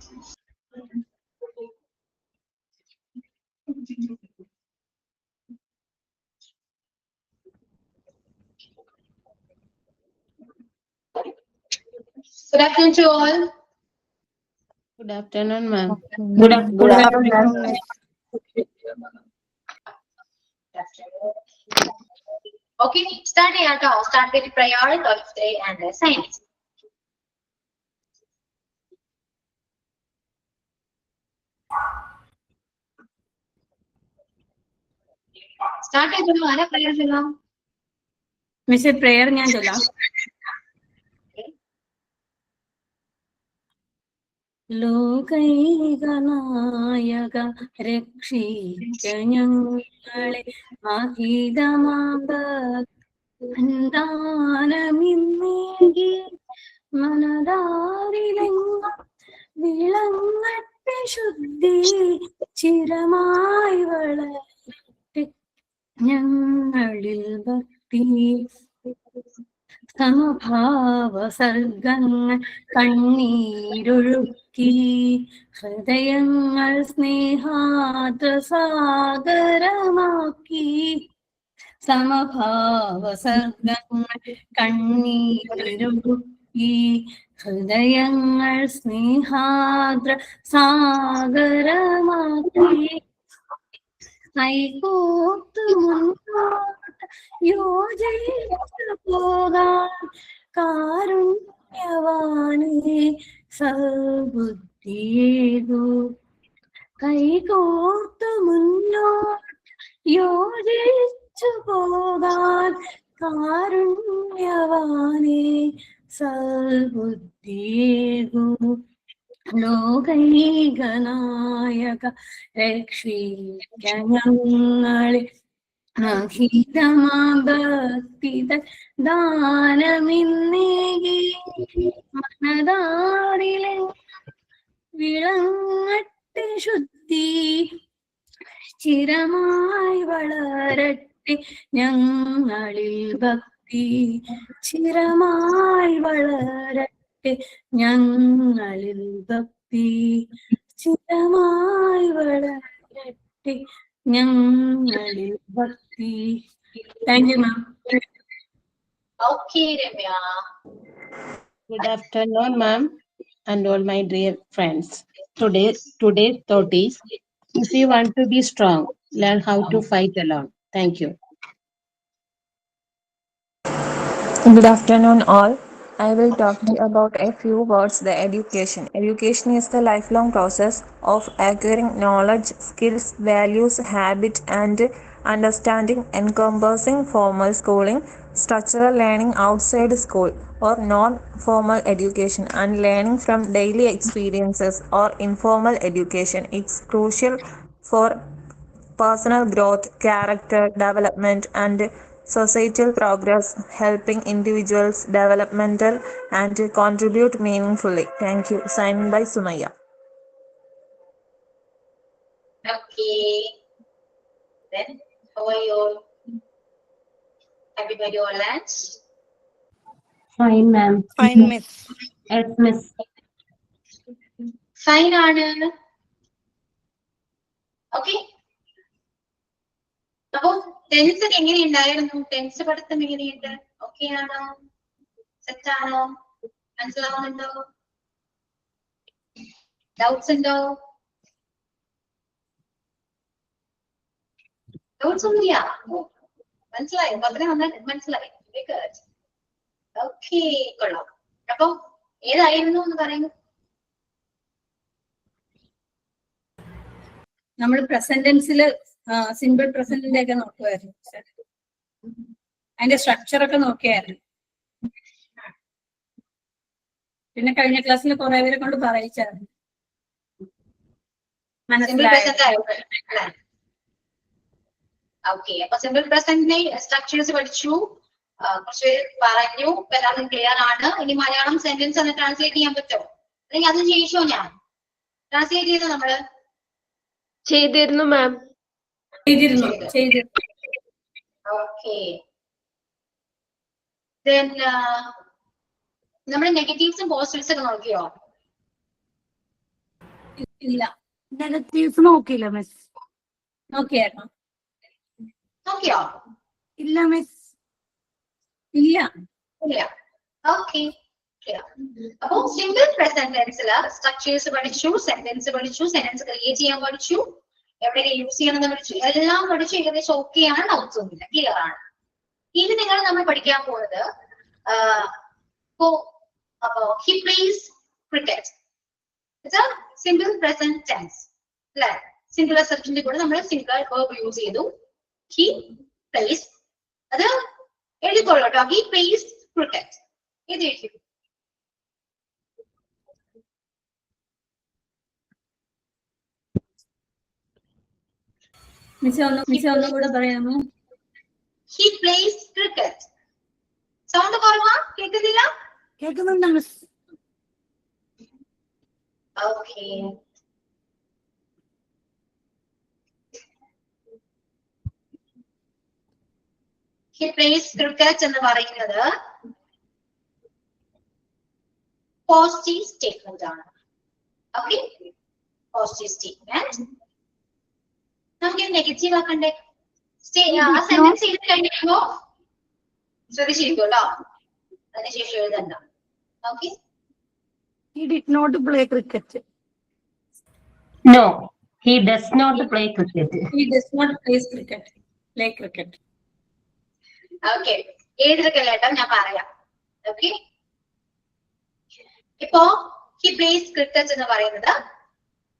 Good afternoon to all. Good afternoon, ma'am. Good afternoon, ma'am. Okay, start with the prayer, Thursday, and the science. Start with prayer. Miss prayer ഞാൻ ചൊല്ലാം. ലോകൈകനായക രക്ഷിക്ക ഞങ്ങളെ മാഹിതമാനമിന്നേകി മനതാരിലെങ്ങും വിളങ്ങട്ടെ ശുദ്ധി ചിരമായി വളരട്ടെ ഞങ്ങളിൽ ഭക്തി സമഭാവ സർഗങ്ങൾ കണ്ണീരൊഴുക്കി ഹൃദയങ്ങൾ സ്നേഹാദ്രസാഗരമാക്കി സമഭാവ സർഗങ്ങൾ കണ്ണീരൊഴുക്കി ഹൃദയങ്ങൾ സ്നേഹാദ്ര സാഗരമാക്കി കൈകോർത്തു മുന്നോട്ട് യോജിച്ചു പോകാൻ കാരുണ്യവാനേ സൽബുദ്ധിയേകൂ കൈകോർത്തു മുന്നോട്ട് യോജിച്ചു പോകാൻ കാരുണ്യവാനേ സൽബുദ്ധിയേകൂ ലോകൈകനായക രക്ഷിക്ക ഞങ്ങളെ അഹിതമാഭക്തിത ദാനമിന്നേകി മനതാരിലെ വിളങ്ങട്ടെ ശുദ്ധി ചിരമായി വളരട്ടെ ഞങ്ങളിൽ ഭക്തി ചിരമായി വളരട്ടെ ഞങ്ങളിൽ ഭക്തി ചിരമായി വളരട്ടെ ഞങ്ങളിൽ ഭക്തി. Thank you ma'am. Okay, Ramya. Good afternoon, ma'am, and all my dear friends. Today's thought is, if you want to be strong, learn how to fight alone. Thank you. Good afternoon, all. I will talk to you about a few words the education. Education is the lifelong process of acquiring knowledge, skills, values, habit, and understanding encompassing formal schooling, structural learning outside school, or non-formal education, and learning from daily experiences or informal education. It's crucial for personal growth, character development, and societal progress, helping individuals developmental and contribute meaningfully. Thank you. Signed by Sumaya. Okay. Then, how are you all? Everybody all lunch? Fine, ma'am. Fine, miss. Yes, miss. Fine, Anna. Okay. അപ്പൊ tense എങ്ങനെയുണ്ടായിരുന്നു? Tense പഠിത്തം എങ്ങനെയുണ്ട്? Okay ആണോ? Set ആണോ? മനസ്സിലാവുന്നുണ്ടോ? Doubts ഉണ്ടോ? Doubts ഒന്നുമില്ല. മനസ്സിലായോ? വളരെ നന്നായിട്ട് മനസ്സിലായി. ഓക്കെ, കൊള്ളാം. അപ്പൊ ഏതായിരുന്നു എന്ന് പറയുന്നു? നമ്മൾ പ്രസന്റൻസില് സിമ്പിൾ പ്രസന്റിന്റെ ഒക്കെ നോക്കുമായിരുന്നു. അതിന്റെ സ്ട്രക്ചർ ഒക്കെ നോക്കിയായിരുന്നു. പിന്നെ കഴിഞ്ഞ ക്ലാസ്സിൽ കുറെ പേരെ കൊണ്ട് പറയിച്ചായിരുന്നു. മനസ്സിലായോ? ഓക്കെ, അപ്പൊ സിമ്പിൾ പ്രസന്റിനെ സ്ട്രക്ചേഴ്സ് പഠിച്ചു, കുറച്ച് പറഞ്ഞു, എല്ലാവരും ക്ലിയർ ആണ്. ഇനി മലയാളം സെന്റൻസ് ഒന്ന് ട്രാൻസ്ലേറ്റ് ചെയ്യാൻ പറ്റുമോ? അല്ലെങ്കിൽ അത് ചെയ്യിച്ചോ? ഞാൻ ട്രാൻസ്ലേറ്റ് ചെയ്തോ? നമ്മള് ചെയ്തിരുന്നു മാം. ചെയ്തിരുന്നു. ഓക്കെ, ദെൻ നമ്മുടെ നെഗറ്റീവ്സും പോസിറ്റീവ്സും ഒക്കെ നോക്കിയോ? ഇല്ല. നെഗറ്റീവ്സ് നോക്കിയില്ല മിസ്. നോക്കിയായിരുന്നു? നോക്കിയോ? ഇല്ല മിസ്. ഇല്ല. ഇല്ല. ഓക്കെ. അപ്പോ സിമ്പിൾ പ്രസന്റ് ടെൻസിൽ സ്ട്രക്ചേഴ്സ് പഠിച്ചു, സെന്റൻസ് പഠിച്ചു, സെന്റൻസ് ക്രിയേറ്റ് ചെയ്യാൻ പഠിച്ചു, എവിടെയൊക്കെ യൂസ് ചെയ്യണമെന്ന് പഠിച്ചു, എല്ലാം പഠിച്ചു. ഏകദേശം ഓക്കെയാണ്, ഡൗട്ട്സ് ഒന്നുമില്ല, ക്ലിയർ ആണ്. ഇനി നിങ്ങൾ നമ്മൾ പഠിക്കാൻ പോകുന്നത് he plays cricket. It's a simple present tense. അല്ലെ? സിംഗുലർ സബ്ജക്റ്റിന്റെ കൂടെ നമ്മൾ സിംഗുലർ verb യൂസ് ചെയ്തു. He plays. അത് എഴുതിക്കോളൂ കേട്ടോ. He plays cricket. ഇത് എഴുതി. മിസ് ഒന്നുകൂടെ പറയാമോ? He plays cricket. സൗണ്ട് കുറവാ? കേൾക്കുന്നില്ല? കേൾക്കുന്നുണ്ട് miss. Okay. He plays cricket എന്ന് പറയുന്നത് പോസിറ്റീവ് സ്റ്റേറ്റ്മെന്റ് ആണ്. Okay, positive statement. നമുക്ക് നെഗറ്റീവ് ആക്കണ്ടേ? ആ സെന്റൻസ് ചെയ്ത് കഴിയുമ്പോ ശ്രദ്ധിച്ചിരിക്കും കേട്ടോ, അതിനുശേഷം എഴുതണ്ട. Okay. He did not play cricket. No, he does not play cricket. He does not play cricket. Play cricket. Okay, എഴുതിരിക്കല്ലേ കേട്ടോ, ഞാൻ പറയാം. ഓക്കെ, ഇപ്പോ he plays cricket എന്ന് പറയുന്നത്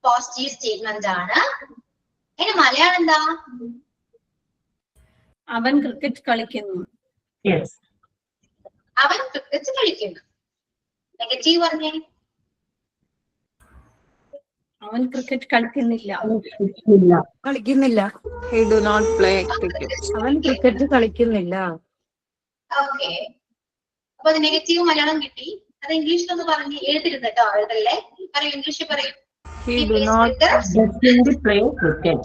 പോസിറ്റീവ് സ്റ്റേറ്റ്മെന്റ് ആണ്. അതിന് മലയാളം എന്താ? അവൻ ക്രിക്കറ്റ് കളിക്കുന്നു. Yes. അവൻ ക്രിക്കറ്റ് കളിക്കുന്നു. നെഗറ്റീവ് പറഞ്ഞേ. അവൻ ക്രിക്കറ്റ് കളിക്കുന്നില്ല. He do not play cricket. അവൻ ക്രിക്കറ്റ് കളിക്കുന്നില്ല. ഓക്കെ, അപ്പൊ അത് നെഗറ്റീവ് മലയാളം കിട്ടി. അത് ഇംഗ്ലീഷിൽ ഒന്ന് പറഞ്ഞ് എഴുതിരുന്നു കേട്ടോ, എഴുതല്ലേ. പറയൂ, ഇംഗ്ലീഷിൽ പറയൂ. He do not play cricket.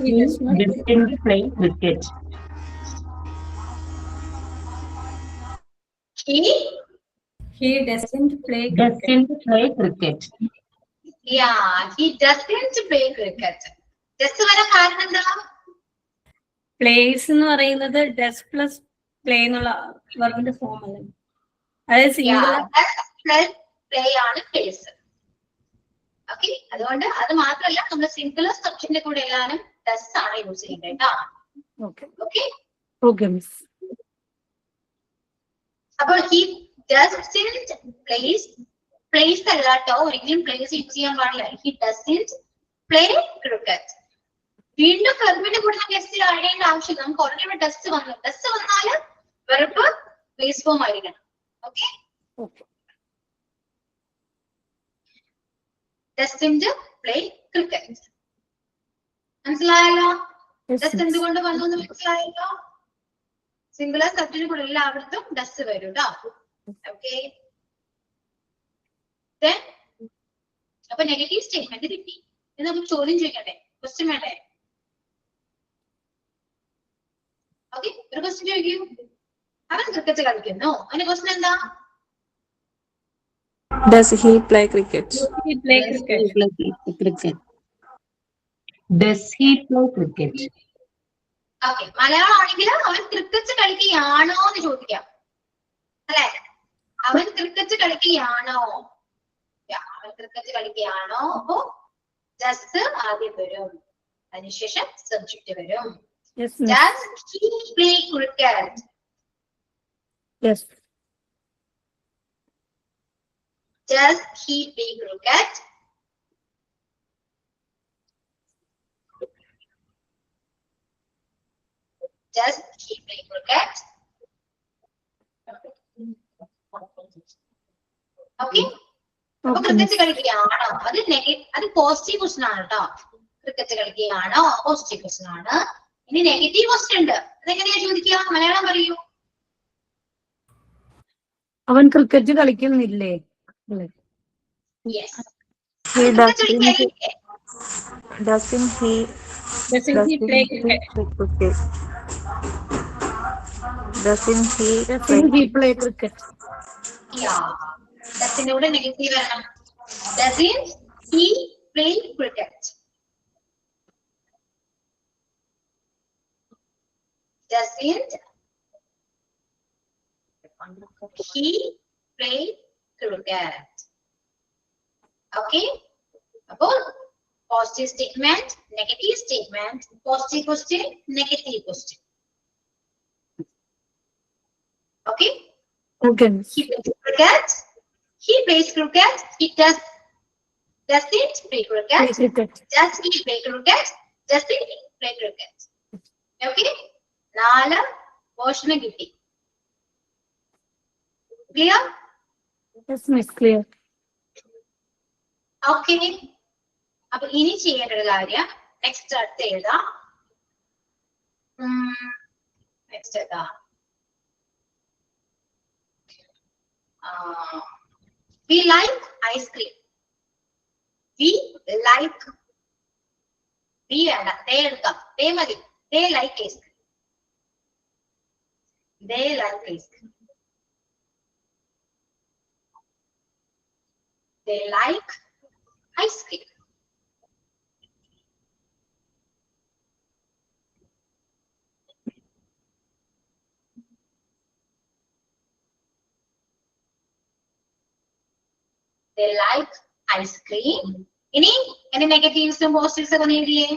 He does not play cricket. He doesn't play cricket. Yeah, he doesn't play cricket. Just വരാൻ കാരണം എന്താ? പ്ലേസ് എന്ന് പറയുന്നത് ഡസ് പ്ലസ് പ്ലേ എന്നുള്ള വെർബിന്റെ ഫോം അല്ലേ? അതായത് സിംഗുലർ പ്ലേ ആണ് പ്ലേസ്. ഓക്കെ, അതുകൊണ്ട് അത് മാത്രമല്ല, നമ്മൾ സിംഗുലർ സബ്ജക്റ്റിന്റെ കൂടെ എല്ലാവരും ഡസ് ആണ് യൂസ് ചെയ്യേണ്ടത് കേട്ടോ. Okay okay, okay miss. അപ്പോൾ he doesn't പ്ലേസ് അല്ല കേട്ടോ, ഒരിക്കലും പ്ലേസ് യൂസ് ചെയ്യാൻ പാടില്ല. he doesn't play cricket. വീണ്ടും വെർബിന്റെ കൂടെ നമുക്ക് എസ് ആഡ് ചെയ്യേണ്ട ആവശ്യമില്ല. നമുക്ക് ഓൾറെഡി ഡസ് വന്നു. ഡസ് വന്നാല് വെർബ് ബേസ് ഫോം ആയിരിക്കണം. Okay, doesn't play cricket. മനസ്സിലായല്ലോ? ഡസ് എന്തുകൊണ്ട് വന്നു എന്ന് മനസ്സിലായല്ലോ? സിംഗുലർ സബ്ജക്റ്റിന് കൂടെ എല്ലായിടത്തും ഡസ് വരും കേട്ടോ. ഓക്കെ, അപ്പൊ നെഗറ്റീവ് സ്റ്റേറ്റ്മെന്റ് കിട്ടി. ഇത് നമുക്ക് ചോദ്യം ചോദിക്കട്ടെ? ക്വസ്റ്റ്യൻ വേണ്ടേ? ഓക്കെ, ഒരു ക്വസ്റ്റ്യൻ ചോദിക്കൂ. അവൻ ക്രിക്കറ്റ് കളിക്കുന്നു. അതിന്റെ ക്വസ്റ്റ്യൻ എന്താ? Does he play cricket? He play cricket. Does he play cricket? Okay, Malayalam ആണെങ്കിൽ അവൻ ക്രിക്കറ്റ് കളിക്കുകയാണോ എന്ന് ചോദിക്കാം, അല്ലെ? അവൻ ക്രിക്കറ്റ് കളിക്കുകയാണോ? അവൻ ക്രിക്കറ്റ് കളിക്കുകയാണോ? അപ്പോ ജസ്റ്റ് ആദ്യം വരും, അതിനുശേഷം സബ്ജക്റ്റ് വരും. Yes, Does he play cricket? yes. Does he play cricket? Does he play cricket? Okay. അപ്പൊ ക്രിക്കറ്റ് കളിക്കുകയാണോ? അത് പോസിറ്റീവ് ക്വസ്റ്റ്യൻ ആണ് കേട്ടോ. ക്രിക്കറ്റ് കളിക്കുകയാണോ പോസിറ്റീവ് ക്വസ്റ്റ്യൻ ആണ്. ഇനി നെഗറ്റീവ് ക്വസ്റ്റ്യൻ ഉണ്ട്. അതെങ്ങനെയാ ചോദിക്കുക? മലയാളം പറയൂ. അവൻ cricket കളിക്കുന്നില്ലേ? Yes. Doesn't he play cricket? Doesn't he play cricket? Yeah. ഡസിനോട് നെഗറ്റീവ് ആണ്. Doesn't he play cricket? Doesn't he play cricket? Okay. അപ്പോൾ positive statement, negative statement, positive question, negative question. Okay. Okay. He plays cricket. He plays cricket. He doesn't play cricket. Does he play cricket? Doesn't he play cricket? Okay. 4 portion കിട്ടി. Clear? Yes, miss, clear. Okay. അപ്പൊ ഇനി ചെയ്യേണ്ട ഒരു കാര്യം next അടുത്ത് എഴുതാം. Next ഏതാ? We like ice cream. We like. We വേണ്ട, they എടുക്കാം. They മതി. They like ice cream. They like ice cream. They like ice cream. They like ice cream. ഇനി എന്റെ നെഗറ്റീവ്സും പോസിറ്റീവ്സും ഒക്കെ എഴുതിയേ.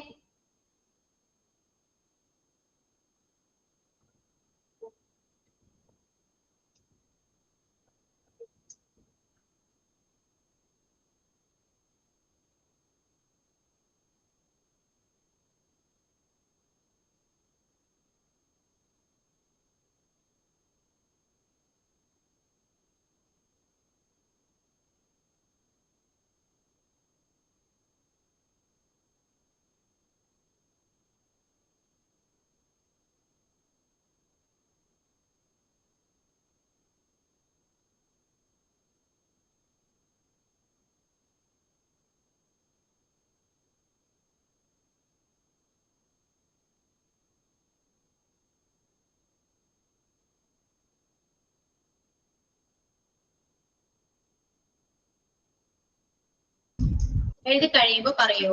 എഴുതി കഴിയുമ്പോ പറയൂ.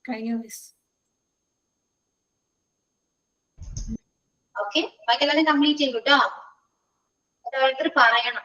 കഴിഞ്ഞു മിസ്. ഓക്കെ. ബാക്കി എല്ലാവരും കംപ്ലീറ്റ് ചെയ്തു കേട്ടോ. ഓരോരുത്തർ പറയണം.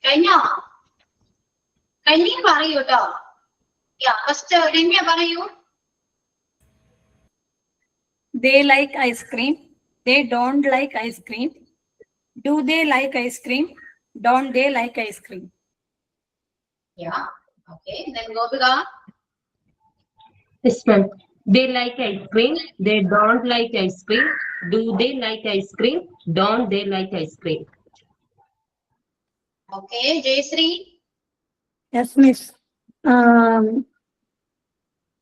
കഴിഞ്ഞോ? കഴിഞ്ഞ പറയൂ കേട്ടോ. ഫസ്റ്റ് രമ്യ പറയൂ. They like ice cream. They don't like ice cream. Do they like ice cream? Don't they like ice cream? Yeah. Okay. Then Gopika. Yes, ma'am. They like ice cream. They don't like ice cream. Do they like ice cream? Don't they like ice cream? Okay, Jayashree. Yes, miss.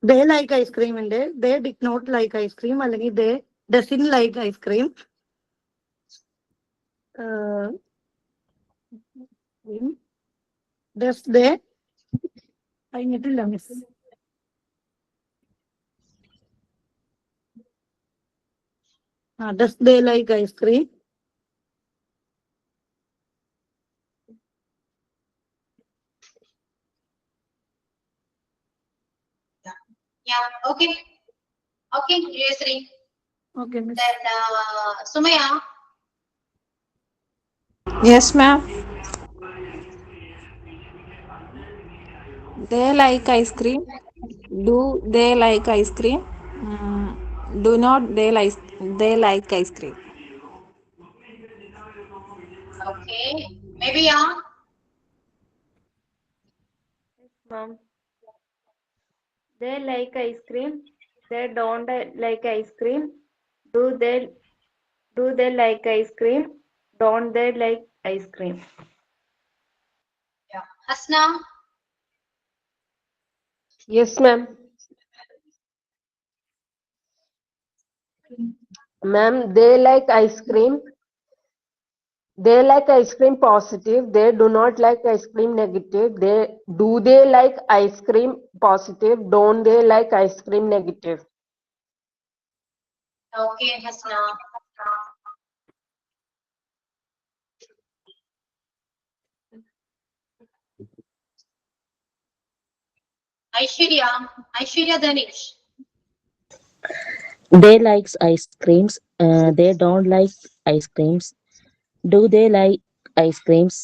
They like ice cream and they did not like ice cream. അല്ലെങ്കിൽ they doesn't like ice cream. Does they? കഴിഞ്ഞിട്ടില്ല miss. Does they like ice cream? Yeah, okay. Okay, Jayashree. Okay, miss. Then Sumaya. Yes, ma'am. They like ice cream. Do they like ice cream? Do not they like ice cream? Okay, maybe yeah. Ma'am. They like ice cream. They don't like ice cream. Do they like ice cream? Don't they like ice cream? Yeah. Hasna. Yes, ma'am. Ma'am, they like ice cream. They like ice cream positive. They do not like ice cream negative. They like ice cream positive? Don't they like ice cream negative? Okay, Hasna. Aishwarya Danish. They like ice creams. They don't like ice creams. Do they like ice creams?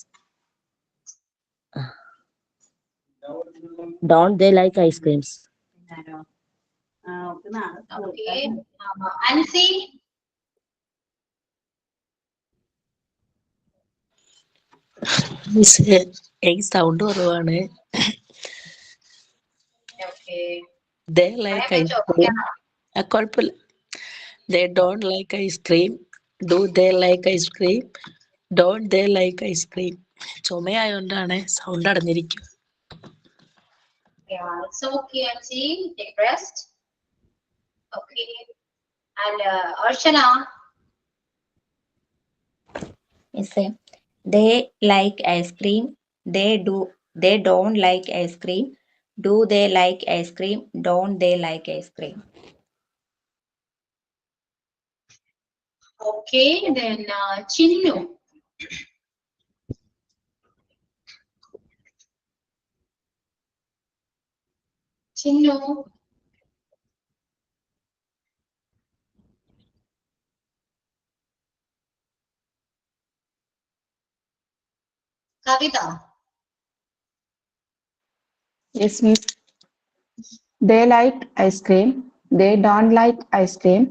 Don't they like ice creams? Okay. Ansi. Miss എനിക്ക് sound കുറവാണ്. Okay. They like ice cream. കുഴപ്പമില്ല. They don't like ice cream. Do they like ice cream? Don't they like ice cream? ചുമയായോണ്ടാണ് sound അടഞ്ഞിരിക്കും. Yeah, it's okay, Ansi. Take rest. Okay. And Archana. Yes, sir. They like ice cream. They don't like ice cream. Do they like ice cream? Don't they like ice cream? Okay, then Chinnu. Chinnu. Kavita. Yes, miss. They like ice cream. They don't like ice cream.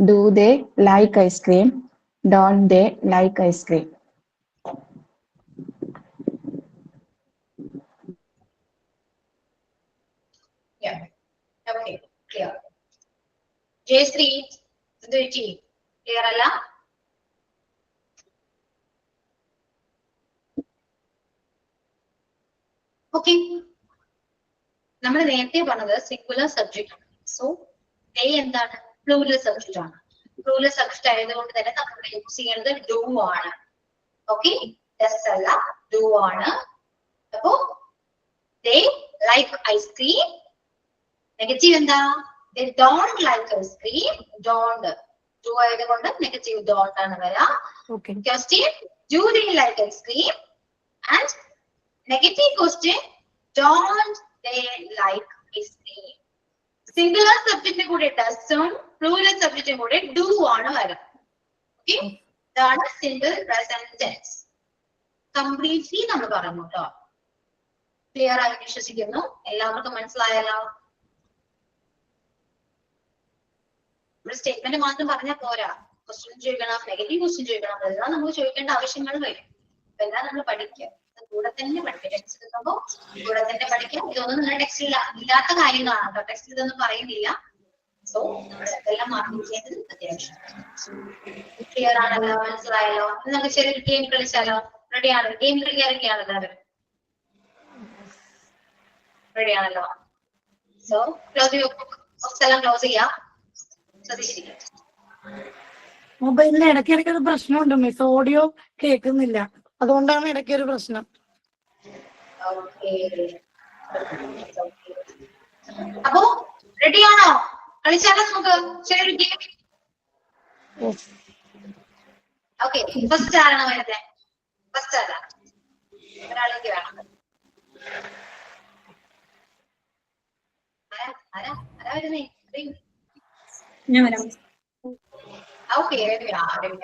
Do they like ice cream? Don't they like ice cream? Yeah. Okay, clear. Jayashree. Clear alla? Okay. നമ്മൾ നേരത്തെ പറഞ്ഞത് singular subject ആണ്. So they എന്താണ്? Plural subject ആണ്. Plural subject ആയതുകൊണ്ട് തന്നെ നമ്മൾ use ചെയ്യുന്നത് ഡു ആണ്. ഓക്കെ, ഡസ് അല്ല, ഡു ആണ്. അപ്പോ ദേ ലൈക്ക് ഐസ്ക്രീം. നെഗറ്റീവ് എന്താ? They don't like ice cream. Don't do ആയതുകൊണ്ട് നെഗറ്റീവ് ഡോണ്ട് ആണ് വരാം. Question, do they like ice cream? And negative question, don't they like ice cream? Singular subject കൂടെ doesഉം plural subject കൂടെ do ആണ് വരാം. ഓക്കെ, ഇതാണ് സിംഗിൾ പ്രസന്റ് ടെൻസ്. കംപ്ലീറ്റ്ലി നമ്മൾ പറഞ്ഞു കേട്ടോ. ക്ലിയർ ആയി വിശ്വസിക്കുന്നു. എല്ലാവർക്കും മനസ്സിലായല്ലോ? നമ്മുടെ സ്റ്റേറ്റ്മെന്റ് മാത്രം പറഞ്ഞാൽ പോരാ. ക്വസ്റ്റ്യൻ ചോദിക്കണം, നെഗറ്റീവ് ക്വസ്റ്റ്യൻ ചോദിക്കണം, അതെല്ലാം നമുക്ക് ചോദിക്കേണ്ട ആവശ്യങ്ങൾ വരും. എല്ലാം നമ്മൾ പഠിക്കുക. കൂടെ തന്നെ പഠിക്കുക. ടെക്സ്റ്റ് എടുക്കുമ്പോൾ കൂടെ തന്നെ പഠിക്കാം. ഇതൊന്നും നിങ്ങളുടെ ടെക്സ്റ്റിൽ ഇല്ലാത്ത കാര്യങ്ങളാണ് കേട്ടോ. ടെക്സ്റ്റിൽ ഇതൊന്നും പറയുന്നില്ല. സോ നമ്മൾ ഇതെല്ലാം മാർക്ക് ചെയ്യേണ്ടത് അത്യാവശ്യം. ക്ലിയർ ആണല്ലോ? മനസ്സിലായല്ലോ? നമുക്ക് ചെറിയൊരു ഗെയിം കളിച്ചാലോ? റെഡിയാണ്? ഗെയിം റെഡിയാണ് എല്ലാവരും? റെഡിയാണല്ലോ. സോ ക്ലോസ് എല്ലാം ക്ലോസ് ചെയ്യാം. ശ്രദ്ധിച്ചിരിക്കും. മൊബൈലിന് ഇടയ്ക്കിടയ്ക്ക് ഒരു പ്രശ്നമുണ്ട് മിസ്, ഓഡിയോ കേൾക്കുന്നില്ല, അതുകൊണ്ടാണ് ഇടയ്ക്ക് ഒരു പ്രശ്നം. അപ്പോ റെഡിയാണോ? കളിച്ചാലോ നമുക്ക്? ശരി. ഓക്കെ, ഫസ്റ്റ് ആരാണ് വരുന്നത്? ഫസ്റ്റ് ആരാ? ഒരാളേക്ക് വേണം. ആരാ വരുന്നേ? ഞാൻ വരാം. ഓക്കെ,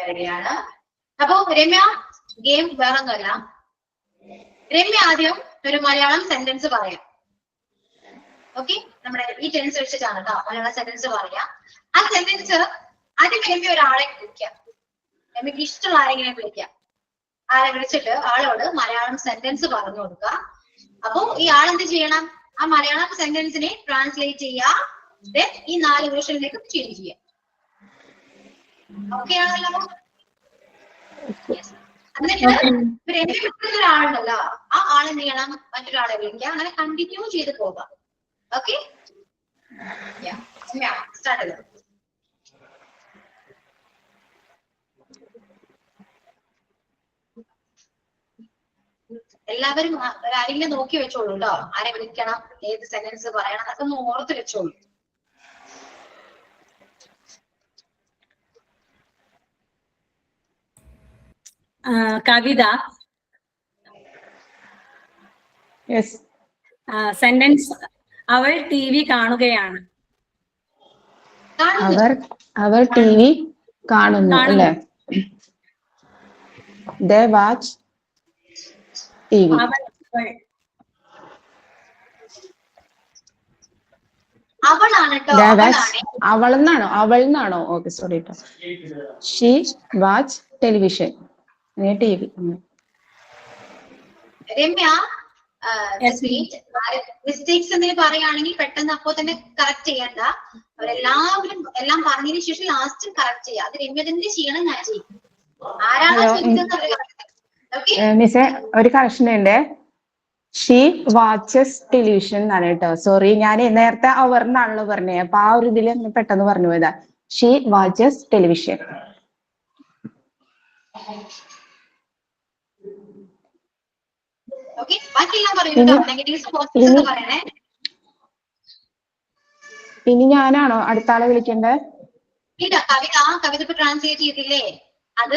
രമ്യാണ്. അപ്പൊ രമ്യ, ഗെയിം വേറൊന്നുമല്ല. രമ്യ ആദ്യം ഒരു മലയാളം സെന്റൻസ് പറയാം. ഓക്കെ, നമ്മുടെ ഈ ടെൻസ് വെച്ചിട്ടാണ് കേട്ടോ മലയാളം സെന്റൻസ് പറയാം. ആ സെന്റൻസ് ആദ്യം രമ്യ ഒരാളെ വിളിക്കാം. രമ്യക്ക് ഇഷ്ടമുള്ള ആരെങ്കിലും വിളിക്കാം. ആളെ വിളിച്ചിട്ട് ആളോട് മലയാളം സെന്റൻസ് പറഞ്ഞു കൊടുക്കുക. അപ്പൊ ഈ ആളെന്ത് ചെയ്യണം? ആ മലയാളം സെന്റൻസിനെ ട്രാൻസ്ലേറ്റ് ചെയ്യുക. ഈ 4 വേർഷനിലേക്ക് ചേഞ്ച് ചെയ്യാം. ഓക്കെ ആണല്ലോ? എന്നിട്ട് രമ്യ വിളിക്കുന്ന ഒരാളുണ്ടല്ലോ, ആ ആളെന്ത് ചെയ്യണം? മറ്റൊരാളെ വിളിക്കുക. അങ്ങനെ കണ്ടിന്യൂ ചെയ്ത് പോകാം. ഓക്കെ, സ്റ്റാർട്ട് ചെയ്തു. എല്ലാവരും ആരെങ്കിലും നോക്കി വെച്ചോളൂ കേട്ടോ. ആരെ വിളിക്കണം, ഏത് സെന്റൻസ് പറയണം, അതൊക്കെ ഒന്ന് ഓർത്ത് വെച്ചോളൂ. കവിത, സെന്റൻസ്. അവൾ TV കാണുകയാണ്. അവർ TV കാണുന്നു അല്ലേ? They watch TV. അവളാണ് കേട്ടോ. അവളെന്നാണോ? അവൾന്നാണോ? ഓക്കെ, സോറി കേട്ടോ. She watch television. TV. Ramya, mistakes എന്തെങ്കിലും പറയുകയാണെങ്കിൽ പെട്ടെന്ന് അപ്പോ തന്നെ കറക്റ്റ് ചെയ്യണ്ട. അവരെല്ലാവരും എല്ലാം പറഞ്ഞതിന് ശേഷം ലാസ്റ്റ് കറക്റ്റ് ചെയ്യുക. അത് രമ്യ തന്നെ ചെയ്യണം, ഞാൻ ചെയ്യും. ആരാണോ മിസ്സേ, ഒരു കറക്ഷൻ ഉണ്ട്. ഷീ വാച്ചസ് ടെലിവിഷൻ എന്നാണ് കേട്ടോ. സോറി, ഞാൻ നേരത്തെ അവർന്നാണല്ലോ പറഞ്ഞത്. അപ്പൊ ആ ഒരു ഇതിൽ പെട്ടെന്ന് പറഞ്ഞു പോയതാ. She watches television. ഇനി ഞാനാണോ അടുത്ത ആളെ വിളിക്കേണ്ടത്? ഇല്ല, കവിത ട്രാൻസ്ലേറ്റ് ചെയ്തില്ലേ? അത്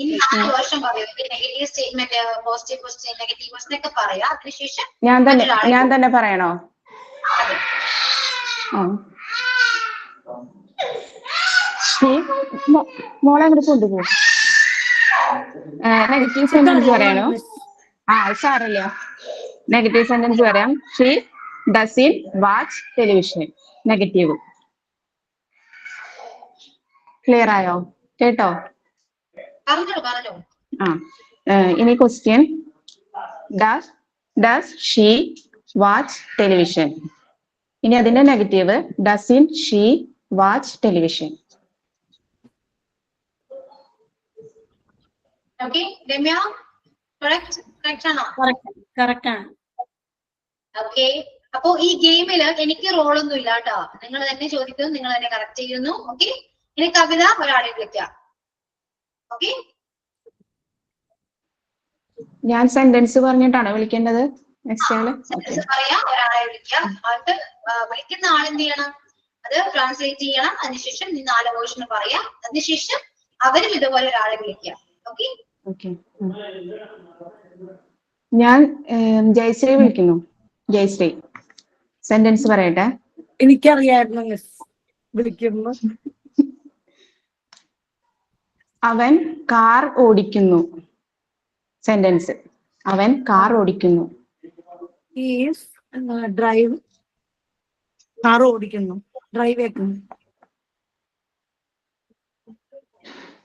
ഇനി 4 വർഷം പറയും. Negative statement, positive question, negative question ഒക്കെ പറയാം. അതിനുശേഷം ഞാൻ തന്നെ പറയണോ? മോളെ അങ്ങോട്ട് കൊണ്ടുപോകും. നെഗറ്റീവ് സെന്റൻസ് പറയാനോ? സാരല്ല, നെഗറ്റീവ് സെന്റൻസ് പറയാം. She doesn't watch television. Negative. Clear ആയോ? കേട്ടോ? ഇനി question. Does she watch television. ഇനി അതിന്റെ negative. Dozen she watch television. Okay, അപ്പൊ ഈ ഗെയിമില് എനിക്ക് റോളൊന്നും ഇല്ല കേട്ടോ. നിങ്ങൾ തന്നെ ചോദിക്കുന്നു, നിങ്ങൾ തന്നെ കറക്റ്റ് ചെയ്യുന്നു. ഓക്കെ, ഇനി കവിത ഒരാളെ വിളിക്കാം. ഓക്കെ, ഞാൻ സെന്റൻസ് പറഞ്ഞിട്ടാണോ വിളിക്കേണ്ടത്? സെന്റൻസ് പറയാം, ഒരാളെ വിളിക്കാം. അത് വിളിക്കുന്ന ആളെന്ത് ചെയ്യണം? അത് ട്രാൻസ്ലേറ്റ് ചെയ്യണം. അതിനുശേഷം 4 വേർഷൻ പറയാം. അതിനുശേഷം അവരും ഇതുപോലെ ഒരാളെ വിളിക്കാം. ഓക്കെ, ഞാൻ ജയശ്രീ വിളിക്കുന്നു. ജയശ്രീ, സെന്റൻസ് പറയട്ടെ. എനിക്കറിയായിരുന്നു മിസ് വിളിക്കുന്നു. അവൻ കാർ ഓടിക്കുന്നു. സെന്റൻസ്. അവൻ കാർ ഓടിക്കുന്നു. ഡ്രൈവ്. കാർ ഓടിക്കുന്നു. ഡ്രൈവ് ആക്കുന്നു.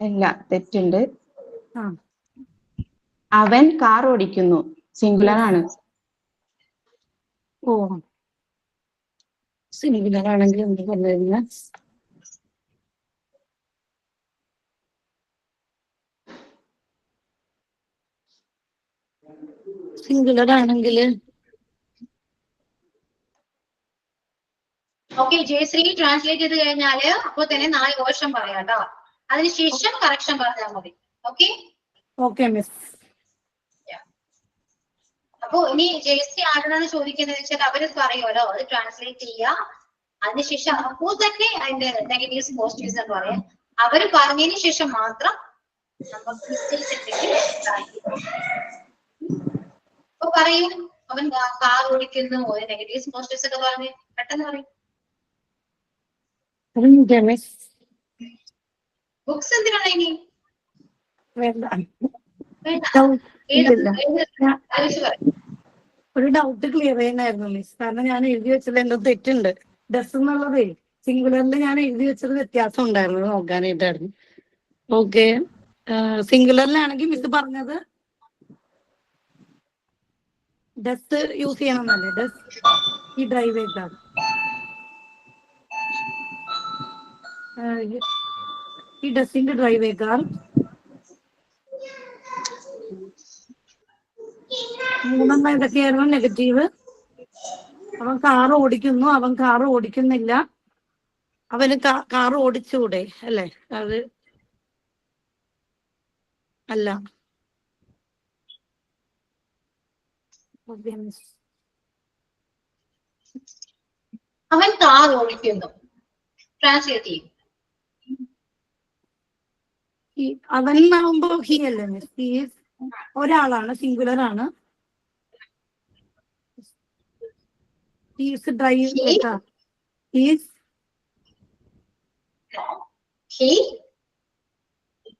അല്ല, തെറ്റുണ്ട്. അവൻ കാർ ഓടിക്കുന്നു. സിംഗുലർ ആണ്. സിംഗുലർ ആണെങ്കിൽ എന്ത് പറഞ്ഞു? സിംഗുലർ ആണെങ്കിൽ ഓക്കെ, ജയശ്രീ ട്രാൻസ്ലേറ്റ് ചെയ്ത് കഴിഞ്ഞാല് അപ്പൊ തന്നെ 4 വേർഷൻ പറയാം കേട്ടോ. അതിനുശേഷം കറക്ഷൻ പറഞ്ഞാൽ മതി. Okay okay miss. അപ്പൊ ഇനി ജയശ്രീ ആരോടാണ് ചോദിക്കുന്നത് വെച്ചാൽ അവര് പറയുമല്ലോ, അത് ട്രാൻസ്ലേറ്റ് ചെയ്യുക. അതിനുശേഷം അപ്പോൾ തന്നെ അതിന്റെ നെഗറ്റീവ്സ് പോസിറ്റീവ്സ് എന്ന് പറയാം. അവര് പറഞ്ഞതിന് ശേഷം മാത്രം നമുക്ക് മിസ്റ്റേക്സ് ഉണ്ടെങ്കിൽ അപ്പൊ പറയും, അവൻ കാർ ഓടിക്കുന്നു, നെഗറ്റീവ്സ് പോസിറ്റീവ്സ് ഒക്കെ പറഞ്ഞ് പെട്ടെന്ന് പറയും. മിസ് ബുക്സ് എന്തിനാണ് ഇനി? വേണ്ട. വേണ്ട. ഇല്ലില്ല. ആലോചിച്ച് പറയും. ഒരു ഡൗട്ട് ക്ലിയർ ചെയ്യാനായിരുന്നു മിസ്. കാരണം ഞാൻ എഴുതി വെച്ചത് എന്തോ തെറ്റുണ്ട്. ഡസ് എന്നുള്ളതേ സിംഗുലറിൽ ഞാൻ എഴുതി വെച്ചത് വ്യത്യാസം ഉണ്ടായിരുന്നു, നോക്കാനായിട്ടായിരുന്നു. ഓക്കെ, സിംഗുലറിലാണെങ്കിൽ മിസ് പറഞ്ഞത് ഡസ് യൂസ് ചെയ്യണമെന്നല്ലേ? ഡസ് ഈ ഡ്രൈവ് ചെയ്താൽ ഈ ഡസിന്റെ ഡ്രൈവ് ചെയ്താൽ 3 ഇതൊക്കെയായിരുന്നു നെഗറ്റീവ്. അവൻ കാറ് ഓടിക്കുന്നു, അവൻ കാറ് ഓടിക്കുന്നില്ല, അവന് കാറ് ഓടിച്ചൂടെ അല്ലേ? അത് അല്ല. അവൻ കാർ ഓടിക്കുന്നു. ട്രാൻസ്ലേറ്റ് ചെയ്യും. അവൻ ആവുമ്പോ ഹി അല്ലേ മിസ്? ഹി ഒരാളാണ്, സിംഗുലർ ആണ്. He is driving a car.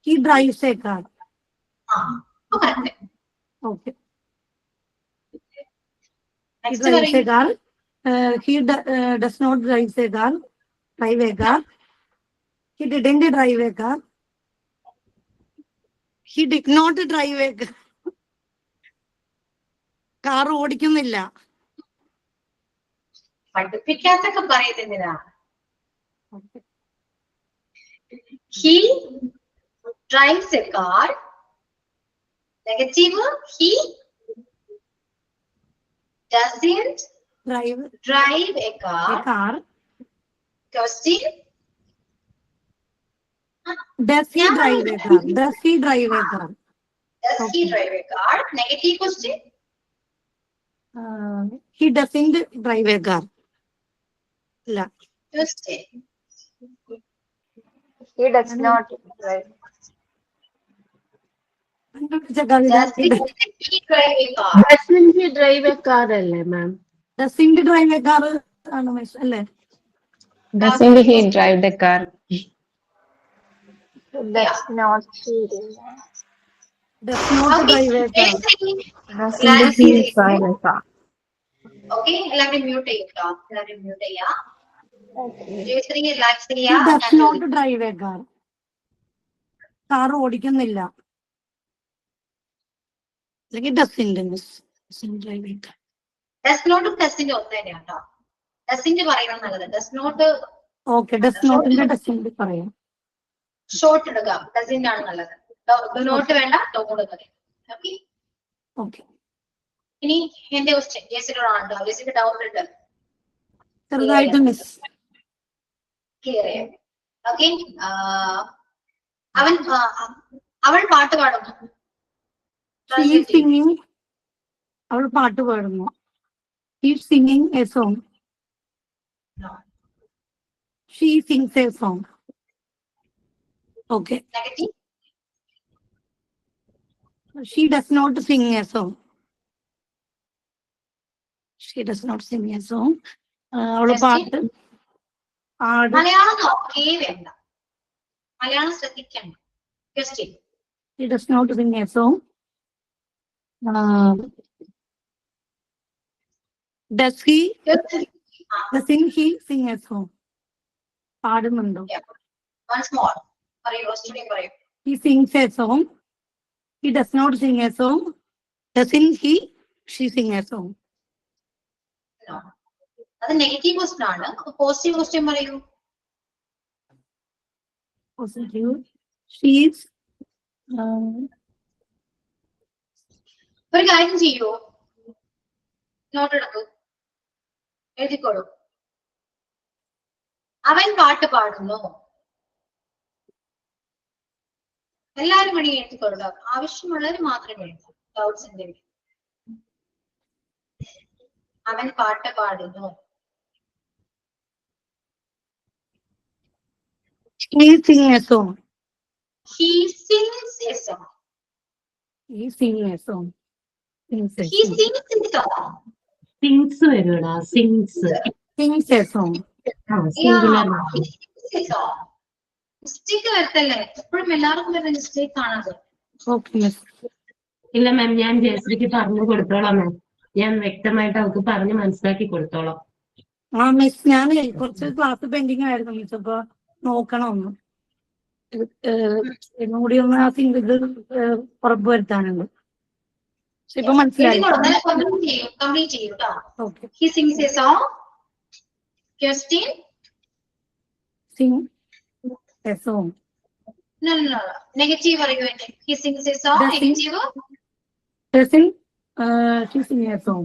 He drives a car. Okay. He drives a car. He does not drive a car. Drive a car. He didn't drive a car. He did not drive a car. Car ഓടിക്കുന്നില്ല. പഠിപ്പിക്കാത്തൊക്കെ പറയുന്നതിനാ. He drives a car. Negative. He doesn't drive a car. Question. Does he drive a car? Does he drive a car? Does he drive a car? Negative question. He doesn't drive a car. La. Question. He does not drive. Does he drive a car? Doesn't he drive a car അല്ലേ മാം? Doesn't drive a car ആണ് miss അല്ലേ? Doesn't he drive the car? Does not he Does not drive a car. Doesn't he drive a car? Okay, എല്ലാവരും mute ചെയ്യട്ടോ. എല്ലാവരും mute ചെയ്യാം. Jayashree relax He ചെയ്യാം. does not drive a car. Car ഓടിക്കുന്നില്ല. അല്ലെങ്കിൽ doesn't miss. Drive a car. Does നോട്ടും ഡസിന്റെ ഒന്ന് തന്നെയാണ് കേട്ടോ. ഡസിന്റെ പറയണം നല്ലത്. ഡസ് നോട്ട് ഓക്കെ, ഡസ് നോട്ടിന്റെ ഡസിന്റ് പറയാം. ഷോർട്ട് എടുക്കാം. ഡസിന്റെ ആണ് നല്ലത്. നോട്ട് വേണ്ട, ഡോട്ട് മതി. ഓക്കെ. ഓക്കെ. ഇനി എന്റെ ക്വസ്റ്റ്യൻ ജയശ്രീയോടാണ്. ജയശ്രീക്ക് ഡൗട്ട് ഉണ്ട്. ചെറുതായിട്ട് മിസ്. ക്ലിയർ ചെയ്യാം. ഓക്കെ. അവൾ പാട്ട് പാടുന്നു. സിംഗിങ്. അവൾ പാട്ട് പാടുന്നു. He is singing a song. She sings a song. Okay. Negative. She does not sing a song. She does not sing a song. അവള് പാട്ട് മലയാളം നോക്കേ വേണ്ട. മലയാളം ശ്രദ്ധിക്കണം. Question. He does not sing a song. Does he sing a song? പാടുന്നുണ്ടോ? Once more. പറയൂ. Question പറയൂ. He sings a song. He does not sing a song. Doesn't she sing a song? No. അത് negative question ആണ്. Positive question പറയൂ. Positive. She is ഒരു കാര്യം ചെയ്യൂ, not എടുക്കൂ, എഴുതിക്കോളൂ. അവൻ പാട്ട് പാടുന്നു. എല്ലാവരും വേണമെങ്കിൽ എഴുതിക്കൊള്ളുക. ആവശ്യമുള്ളവർ മാത്രമേ എഴുതൂ. ഡൗട്ട്സ് എന്തെങ്കിലും. അവൻ പാട്ട് പാടുന്നു. He sing a song. He sings a song. He sing a song. Sings a He song. sings a song. Sings വരൂടാ, sings. Sings a song. Singular. He sings a song. Mistake വരത്തല്ലേ, എപ്പോഴും എല്ലാവർക്കും വരുന്ന mistake ആണത്. Okay, miss. ഇല്ല മാം, ഞാൻ ജയശ്രീക്ക് പറഞ്ഞു കൊടുത്തോളാം മാം. ഞാൻ വ്യക്തമായിട്ട് അവർക്ക് പറഞ്ഞ് മനസ്സിലാക്കി കൊടുത്തോളാം. മിസ് ഞാൻ കുറച്ച് ക്ലാസ് പെൻഡിങ് ആയിരുന്നു മിസ്, അപ്പൊ നോക്കണം ഒന്ന് കൂടി ഒന്ന് ആ സിംഗ് ഇത് ഉറപ്പ് വരുത്താനുണ്ട്. പക്ഷെ ഇപ്പൊ മനസ്സിലായി. കംപ്ലീറ്റ് ചെയ്യൂ കേട്ടോ. Okay. He sings a song. Question. Sing a song. No. Negative പറയൂ. He sings a song. Negative. Doesn't she sing a song?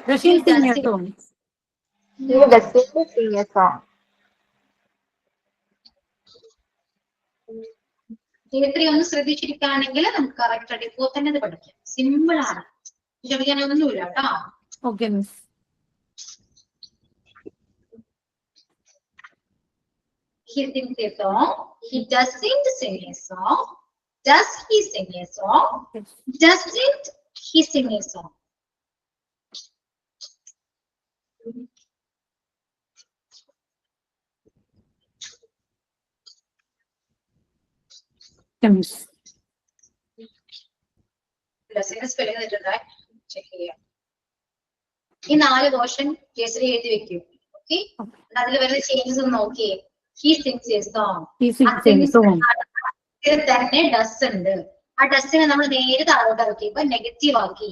Does she sing a song? He doesn't sing a song. ഇത്രയും ഒന്ന് ശ്രദ്ധിച്ചിരിക്കുകയാണെങ്കിൽ നമുക്ക് correct ആയിട്ട് ഇപ്പോൾ തന്നെ അത് പഠിക്കാം. Simple ആണ്, ക്ഷമിക്കാനൊന്നുമില്ല കേട്ടോ. Okay miss. He sings a song. He doesn't sing a song. Does he sing a song? Doesn't he sing a song? Miss. Spelling തെറ്റുണ്ടായി ചെക്ക് ചെയ്യാം. ഈ 4 ദോഷം കേസരി എഴുതി വെക്കൂ. ഓക്കെ, അതിൽ വരുന്ന ചേഞ്ചസ് ഒന്ന് നോക്കിയേ. He sings a song. He sings a song. ഇതിൽ തന്നെ ഡസ് ഉണ്ട്. ആ ഡസ്സിനെ നമ്മൾ നേരെ താഴോട്ട് ഇറക്കിയപ്പോ നെഗറ്റീവ് ആക്കി.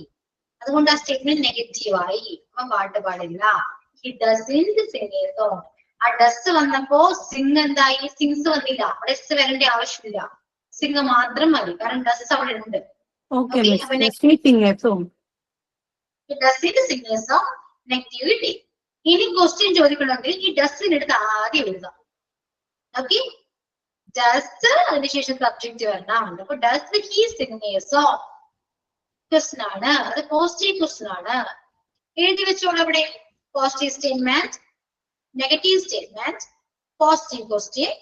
അതുകൊണ്ട് ആ സ്റ്റേറ്റ്മെന്റ് നെഗറ്റീവ് ആയി. അപ്പൊ പാട്ട് പാടില്ല. He doesn't sing a song. ആ ഡസ് വന്നപ്പോ സിംഗ് എന്തായി? സിങ്സ് വന്നില്ല. അവിടെ എസ് വരേണ്ട ആവശ്യമില്ല, സിംഗ് മാത്രം മതി, കാരണം ഡസ് അവിടെ ഉണ്ട്. Okay, miss. Does she sing a song? ഡസിന് sing a song negative കിട്ടി. ഇനി ക്വസ്റ്റ്യൻ ചോദിക്കണമെങ്കിൽ ഈ ഡസിന് എടുത്ത് ആദ്യം എഴുതാം. ഓക്കെ, ഡസ് അതിനുശേഷം സബ്ജക്റ്റ് വരണം. അപ്പൊ does he sing a song question ആണ്, അത് പോസിറ്റീവ് ക്വസ്റ്റ്യൻ ആണ്. എഴുതി വെച്ചോളൂ അവിടെ. Positive statement, negative statement, positive question,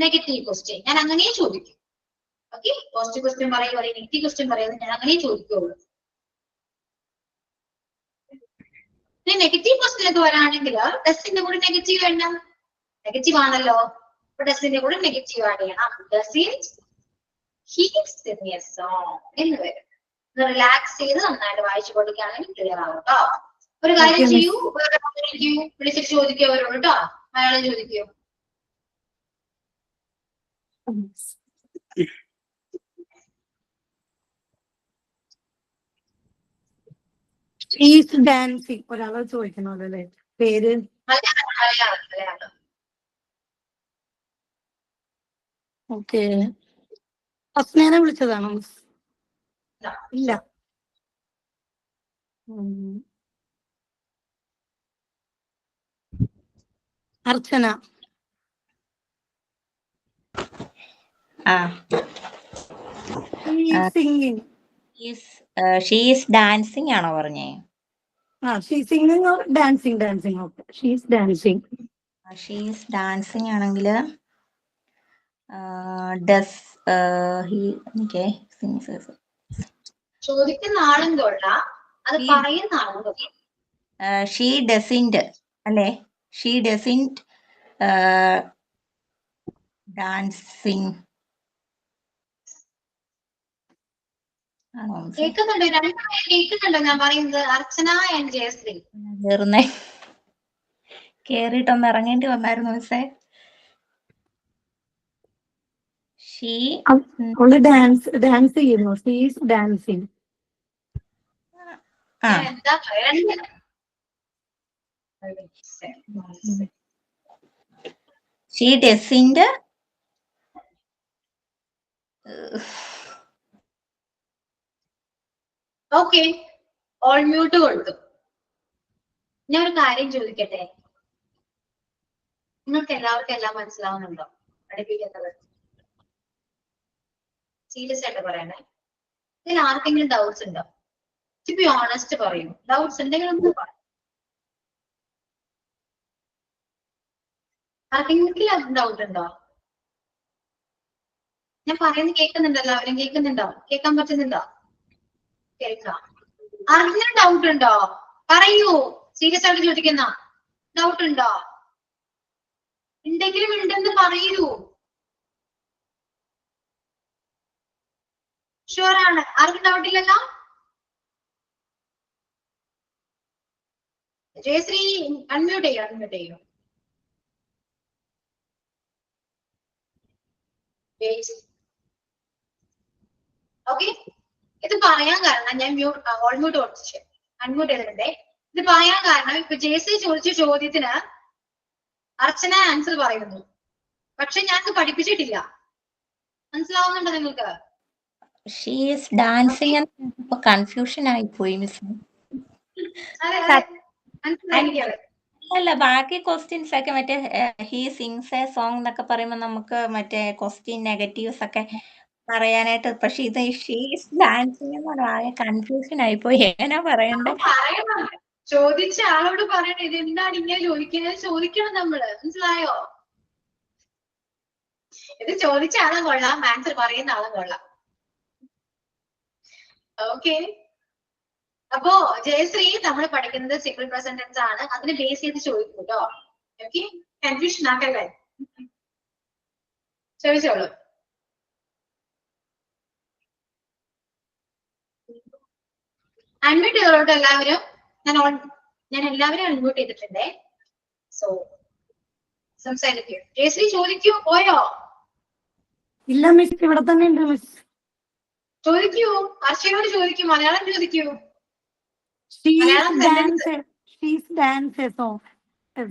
negative question. ഞാൻ അങ്ങനെ ചോദിക്കും. ഓക്കെ, പോസിറ്റീവ് ക്വസ്റ്റ്യൻ പറയുക, നെഗറ്റീവ് ക്വസ്റ്റ്യൻ പറയുന്നത് ഞാൻ അങ്ങനെ ചോദിക്കുള്ളൂ. നെഗറ്റീവ് ക്വസ്റ്റ്യൻ ഒക്കെ വരാണെങ്കിൽ ഡസിന്റെ കൂടെ നെഗറ്റീവ് വേണം. നെഗറ്റീവ് ആണല്ലോ, അപ്പൊ ഡസിന്റെ കൂടെ നെഗറ്റീവ് ആഡ് ചെയ്യണം. Doesn't he sing a song എന്ന് വരും. റിലാക്സ് ചെയ്ത് നന്നായിട്ട് വായിച്ചു കൊടുക്കുകയാണെങ്കിൽ ക്ലിയർ ആവും കേട്ടോ. ഒരു കാര്യം ചെയ്യൂ, വിളിച്ചിട്ട് ചോദിക്കൂ അവരോട് കേട്ടോ. മലയാളം ചോദിക്കൂ. She's dancing. ഒരാളെ ചോദിക്കണമല്ലോ അല്ലേ പേര്? മലയാളം. ഓക്കെ. അസ്നേനെ വിളിച്ചതാണോ മിസ്? ഇല്ല. അർച്ചന. സിംഗിങ്. ഷീ ഈസ് ഡാൻസിങ് ആണോ പറഞ്ഞേ? She singing or dancing? Dancing. Okay, she is dancing. She is dancing ആണെങ്കിൽ ഡസ് ഹി ഓക്കെ സിംഗ്സ്. ചോദിക്കുന്ന ആളും കൊള്ളാം, അത് പറയുന്ന ആളും കൊള്ളാം. ഷീ ഡസിന്റ് അല്ലേ? ഷീ ഡസിന്റ് ഡാൻസിങ് കേൾക്കുന്നുണ്ടോ? രണ്ടുപേരും കേൾക്കുന്നുണ്ടോ ഞാൻ പറയുന്നത്? അർച്ചന ആൻഡ് ജയശ്രീ. കേറിയിട്ടൊന്ന് ഇറങ്ങേണ്ടി വന്നായിരുന്നു മിസ്സേ. ഡാൻസ് ചെയ്യുന്നു. She is dancing. എന്താ പറയണ്ടേ? She doesn't okay, all mute കൊടുത്തു. ഞാൻ ഒരു കാര്യം ചോദിക്കട്ടെ, നിങ്ങൾക്ക് എല്ലാവർക്കും എല്ലാം മനസ്സിലാവുന്നുണ്ടോ പഠിപ്പിക്കുന്നത്? സീരിയസ് ആയിട്ട് പറയണേ. ഇതിൽ ആർക്കെങ്കിലും ഡൗട്ട്സ് ഉണ്ടോ? ടു ബി ഓണസ്റ്റ് പറയൂ, ഡൗട്ട്സ് ഉണ്ടെങ്കിൽ ഒന്ന് പറയും. ആർക്കെങ്കിലും ഡൗട്ട് ഉണ്ടോ? ഞാൻ പറയുന്നത് കേൾക്കുന്നുണ്ടോ? എല്ലാവരും കേൾക്കുന്നുണ്ടോ? കേൾക്കാൻ പറ്റുന്നുണ്ടോ? കേൾക്കാം. ആർക്കെങ്കിലും ഡൗട്ട് ഉണ്ടോ? പറയൂ, സീരിയസ് ആയിട്ട് ചോദിക്കുന്ന ഡൗട്ട് ഉണ്ടോ? എന്തെങ്കിലും ഉണ്ടെന്ന് പറയൂ. ഷുവർ ആണ്, ആർക്കും ഡൗട്ട് ഇല്ലല്ലോ? ജയശ്രീ അൺമ്യൂട്ട് ചെയ്യോ, അൺമ്യൂട്ട് ചെയ്യോ. ഓക്കെ, ഇത് പറയാൻ കാരണം ഞാൻ ഓൾമ്യൂട്ട് കൊടുത്തു, അൺമ്യൂട്ട് ചെയ്തിട്ടുണ്ടേ. ഇത് പറയാൻ കാരണം ഇപ്പൊ ജയശ്രീ ചോദിച്ച ചോദ്യത്തിന് അർച്ചന ആൻസർ പറയുന്നു, പക്ഷെ ഞാൻ പഠിപ്പിച്ചിട്ടില്ല. മനസ്സിലാവുന്നുണ്ടോ നിങ്ങൾക്ക്? ഷീ ഈസ് ഡാൻസിങ് എന്ന് കൺഫ്യൂഷൻ ആയിപ്പോയി മിസ്. അല്ല, ബാക്കി ക്വസ്റ്റ്യൻസ് ഒക്കെ മറ്റേ ഹീ സിങ്സ് എ സോങ് എന്നൊക്കെ പറയുമ്പോൾ നമുക്ക് മറ്റേ ക്വസ്റ്റ്യൻ നെഗറ്റീവ്സ് ഒക്കെ പറയാനായിട്ട്, പക്ഷെ ഇത് ഷീ ഈസ് ഡാൻസിങ് എന്ന് പറഞ്ഞാൽ ആകെ കൺഫ്യൂഷൻ ആയിപ്പോയി, എങ്ങനെയാ പറയണ്ടേ? ചോദിച്ച ആളോട് പറയണേ ഇത് എന്താണ് ഇങ്ങനെ ചോദിക്കുന്നത്, ചോദിക്കണം നമ്മള്, മനസ്സിലായോ? ഇത് ചോദിച്ച ആളും കൊള്ളാം, ആൻസർ പറയുന്ന ആളും കൊള്ളാം. ഓക്കെ, അപ്പോ ജയശ്രീ നമ്മൾ പഠിക്കുന്നത് സിമ്പിൾ പ്രസന്റ് ടെൻസ് ആണ്, അതിന് ബേസ് ചെയ്ത് ചോദിക്കും കേട്ടോ. ഓക്കെ, കൺഫ്യൂഷൻ ആക്കല്ലേ, ചോദിച്ചോളൂ. അൺമ്യൂട്ട് ചെയ്തോളൂ എല്ലാവരും. ഞാൻ എല്ലാവരും അൺമ്യൂട്ട് ചെയ്തിട്ടുണ്ടേ. സോ സംസാരിക്കൂ. ജയശ്രീ ചോദിക്കൂ. പോയോ? ഇല്ല മിസ്, ഇവിടെ തന്നെ ഉണ്ട് മിസ്. ചോദിക്കൂ, അർച്ചനയോട് ചോദിക്കൂ, മലയാളം ചോദിക്കൂ.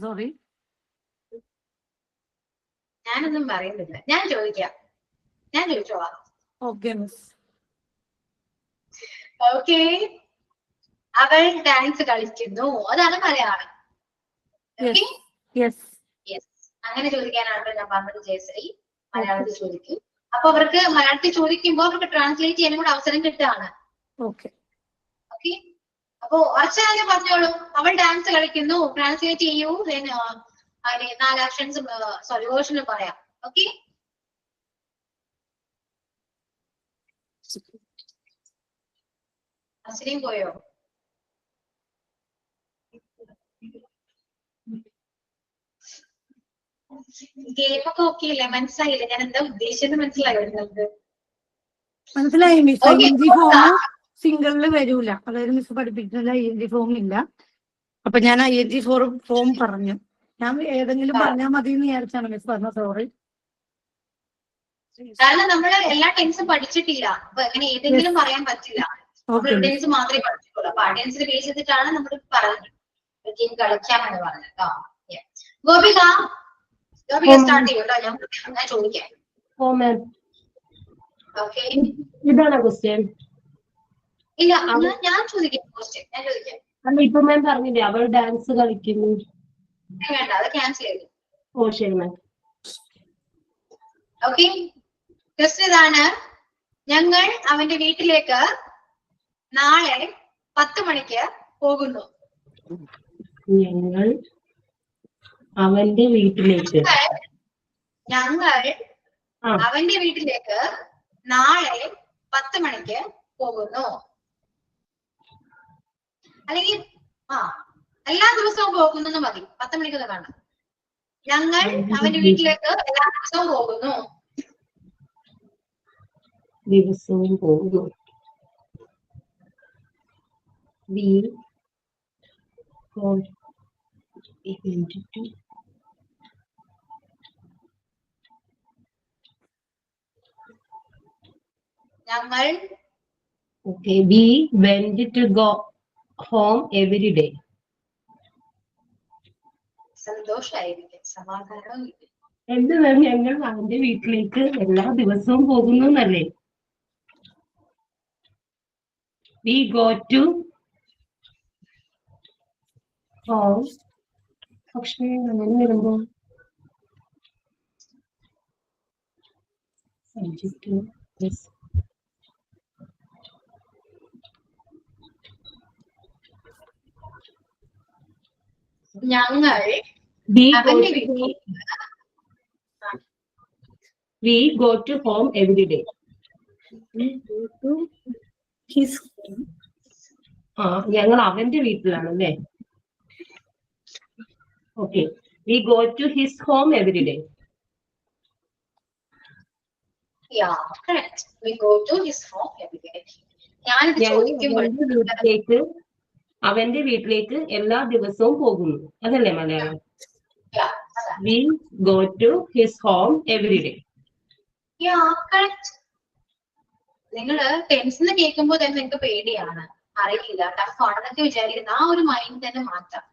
സോറി, ഞാനൊന്നും പറയുന്നില്ല, ഞാൻ ചോദിക്കാം, ഞാൻ ചോദിച്ചോളാം. Okay miss. ഓക്കെ, അവൾ ഡാൻസ് കളിക്കുന്നു, അതാണ് മലയാളം. അങ്ങനെ ചോദിക്കാനാണ് ഞാൻ പറഞ്ഞത് ജയശ്രീ. മലയാളത്തിൽ ചോദിക്കും. അപ്പൊ അവർക്ക് മലയാളത്തിൽ ചോദിക്കുമ്പോൾ അവർക്ക് ട്രാൻസ്ലേറ്റ് ചെയ്യാനും കൂടെ അവസരം കിട്ടുകയാണ്. ഓക്കെ, അപ്പൊ അർച്ചന പറഞ്ഞോളൂ, അവൾ ഡാൻസ് കളിക്കുന്നു, ട്രാൻസ്ലേറ്റ് ചെയ്യൂ, 4 ആക്ഷൻസും സോറി വേർഷനും പറയാം. ഓക്കെ, അർച്ചനയും പോയോ? ഗെയിമൊക്കെ ഓക്കെ അല്ലേ? മനസ്സിലായില്ലേ ഞാൻ എന്താ ഉദ്ദേശിച്ചത്? മനസ്സിലായോ നിങ്ങൾക്ക്? മനസ്സിലായി മിസ്. ING ഫോം സിംഗിളില് വരൂല, അതായത് മിസ് പഠിപ്പിക്കുന്ന ING ഫോം ഇല്ല. അപ്പൊ ഞാൻ ING ഫോം പറഞ്ഞു, ഞാൻ ഏതെങ്കിലും പറഞ്ഞാൽ മതി എന്ന് വിചാരിച്ചാണ് മിസ് പറഞ്ഞ. സോറി. കാരണം നമ്മള് എല്ലാ ടെൻസും പഠിച്ചിട്ടില്ല, അപ്പൊ അങ്ങനെ ഏതെങ്കിലും പറയാൻ പറ്റില്ല. ടെൻസ് മാത്രമേ പഠിച്ചിട്ടുള്ളൂ. അപ്പൊ ആ ടെൻസിൽ ബേസ് ചെയ്തിട്ടാണ് നമ്മൾ പറഞ്ഞത് ഗെയിം കളിക്കാമെന്ന് പറഞ്ഞത് കേട്ടോ. ഗോപിക സ്റ്റാർട്ട് ചെയ്യൂട്ടോ, ഞാൻ ചോദിക്കാം. ഇതാണോ ക്വസ്റ്റ്യൻ? ഇല്ല, ഞാൻ ചോദിക്കാം ക്വസ്റ്റ്യൻ, ഞാൻ ചോദിക്കാം. അല്ല, ഇപ്പൊ മാം പറഞ്ഞില്ലേ അവൾ ഡാൻസ് കളിക്കുന്നു. വേണ്ട, അത് ക്യാൻസൽ ചെയ്തു. ഓ ശരി മാം. ഓക്കെ, ക്വസ്റ്റ്യൻ ഇതാണ്. ഞങ്ങൾ അവന്റെ വീട്ടിലേക്ക് നാളെ 10 മണിക്ക് പോകുന്നു. ഞങ്ങൾ അവന്റെ വീട്ടിലേക്ക് അവന്റെ വീട്ടിലേക്ക് നാളെ 10 മണിക്ക് പോകുന്നു. അല്ലെങ്കിൽ എല്ലാ ദിവസവും പോകുന്നു മതി, 10 മണിക്കൊന്നും വേണം. ഞങ്ങൾ അവന്റെ വീട്ടിലേക്ക് എല്ലാ ദിവസവും പോകുന്നു. ദിവസവും പോകുന്നു. ഞങ്ങൾ we went to go home every day. സന്തോഷായിരിക്കും, സമാധാനവും കിട്ടും. എന്ത് മാം, ഞങ്ങൾ അവന്റെ വീട്ടിലേക്ക് എല്ലാ ദിവസവും പോകുന്നു എന്നല്ലേ? We go to home. പക്ഷേ അങ്ങനെ വരുമ്പോ subject yes. ഞങ്ങൾ അവന്റെ വീട്ടിൽ we go to home every day. ഞങ്ങൾ അവന്റെ വീട്ടിലാണ് അല്ലേ? Okay. We go to his home every day. Yeah, correct. We go to his home every day. ഞാനിത് ചോദിക്കുമ്പോൾ അവന്റെ വീട്ടിലേക്ക് എല്ലാ ദിവസവും പോകുന്നു, അതല്ലേ Malayalam? We go to his home every day. Yeah, correct. നിങ്ങള് ടെൻസ് കേൾക്കുമ്പോൾ തന്നെ നിങ്ങൾക്ക് പേടിയാണ്, അറിയില്ല, ടഫ് ആണെന്നൊക്കെ വിചാരിക്കുന്ന ആ ഒരു മൈൻഡ് തന്നെ മാറ്റാം.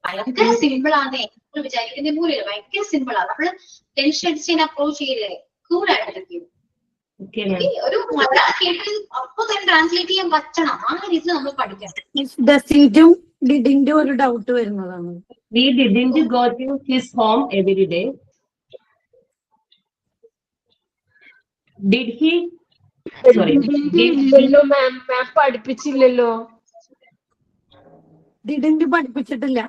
ഭയങ്കര സിമ്പിൾ ആണ്, നിങ്ങൾ വിചാരിക്കുന്ന പോലെയല്ല, ഭയങ്കര സിമ്പിൾ ആണ്. നമ്മള് ടെൻഷൻ അടിച്ച് അപ്രോച്ച് ചെയ്യില്ലേ, കൂളായിട്ടിരിക്കും. ഒരു മലയാളം കേട്ട് അപ്പൊ തന്നെ ട്രാൻസ്ലേറ്റ് ചെയ്യാൻ പറ്റണം, ആ രീതിയിൽ നമ്മൾ പഠിക്കണം. ഡിഡിന്റെ ഒരു ഡൗട്ട് വരുന്നതാണ്. We didn't go to his home every day. Did he? Sorry. മാം പഠിപ്പിച്ചില്ലല്ലോ. ഡിഡിന്റെ പഠിപ്പിച്ചിട്ടില്ല.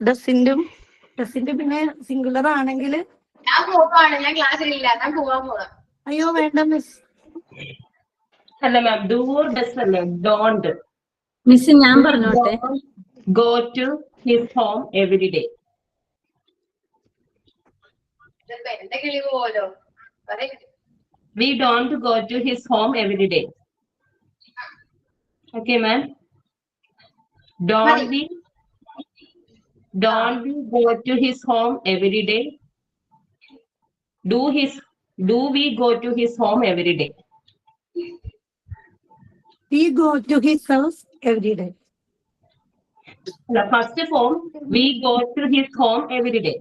ഡസിന്റെ പിന്നെ സിംഗുലർ ആണെങ്കിൽ ഞാൻ പോവാണ്, ഞാൻ ക്ലാസ്സിലില്ല, ഞാൻ പോവാൻ പോവാ. അയ്യോ വേണ്ട മിസ്. അല്ല മാം, ഡു ഓർ ഡസ് അല്ല, ഡോണ്ട്. മിസ് ഞാൻ പറഞ്ഞോട്ടെ. Go to his home every day. എന്റെ കിളി പോവല്ലോ. We don't go to his home every day. Okay, ma'am. Don't we go to his home every day? Do we go to his home every day? We go to his house every day. First of all, we go to his home every day.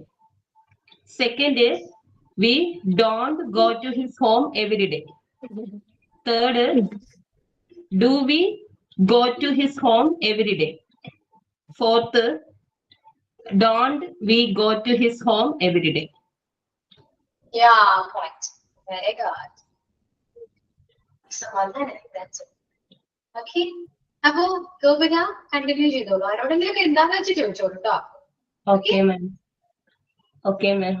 Second is, we don't go to his home every day. Third is, do we go to his home every day? Fourth, don't we go to his home every day? Yeah, correct. Very good. So, that's it. Okay. അപ്പൊ Gopika continue ചെയ്തോളൂ, ആരോടെങ്കിലും എന്താന്ന് വെച്ച് ചോദിച്ചോളൂ കേട്ടോ. Okay, ma'am. Okay, ma'am.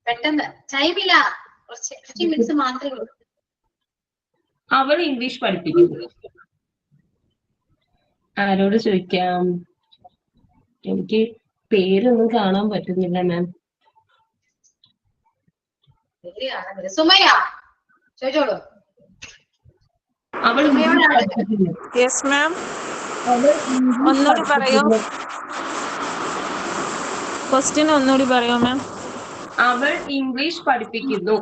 പെട്ടെന്ന് ടൈമില്ല, കുറച്ച് 15 മിനിറ്റ്സ് മാത്രമേ ഉള്ളൂ. അവൾ ഇംഗ്ലീഷ് പഠിപ്പിക്കുന്നു. ആരോട് ചോദിക്കാം? എനിക്ക് പേരൊന്നും കാണാൻ പറ്റുന്നില്ല മാം. സുമയ ചോദിച്ചോളൂ. അവൾ യെസ് മാം, ഒന്നുകൂടി പറയൂ, ക്വസ്റ്റ്യൻ ഒന്നുകൂടി പറയൂ മാം. അവൾ ഇംഗ്ലീഷ് പഠിപ്പിക്കുന്നു.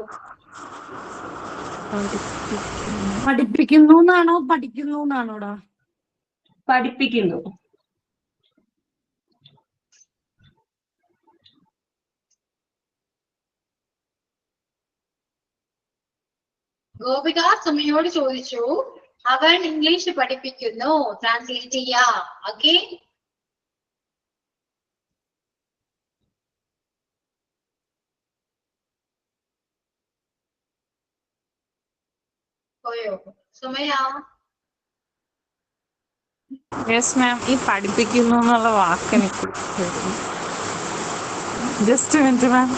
പഠിപ്പിക്കുന്നു എന്നാണോ പഠിക്കുന്നു എന്നാണോടാ? പഠിപ്പിക്കുന്നു. ഗോപിക സുമയോട് ചോദിച്ചു, അവൻ ഇംഗ്ലീഷ് പഠിപ്പിക്കുന്നു, ട്രാൻസ്ലേറ്റ് ചെയ്യാ. ഓക്കെ, പോയോ സുമയ? യെസ് മാം, ഈ പഠിപ്പിക്കുന്നു എന്നുള്ള വാക്ക് എനിക്ക് ജസ്റ്റ് മിനിറ്റ് മാം.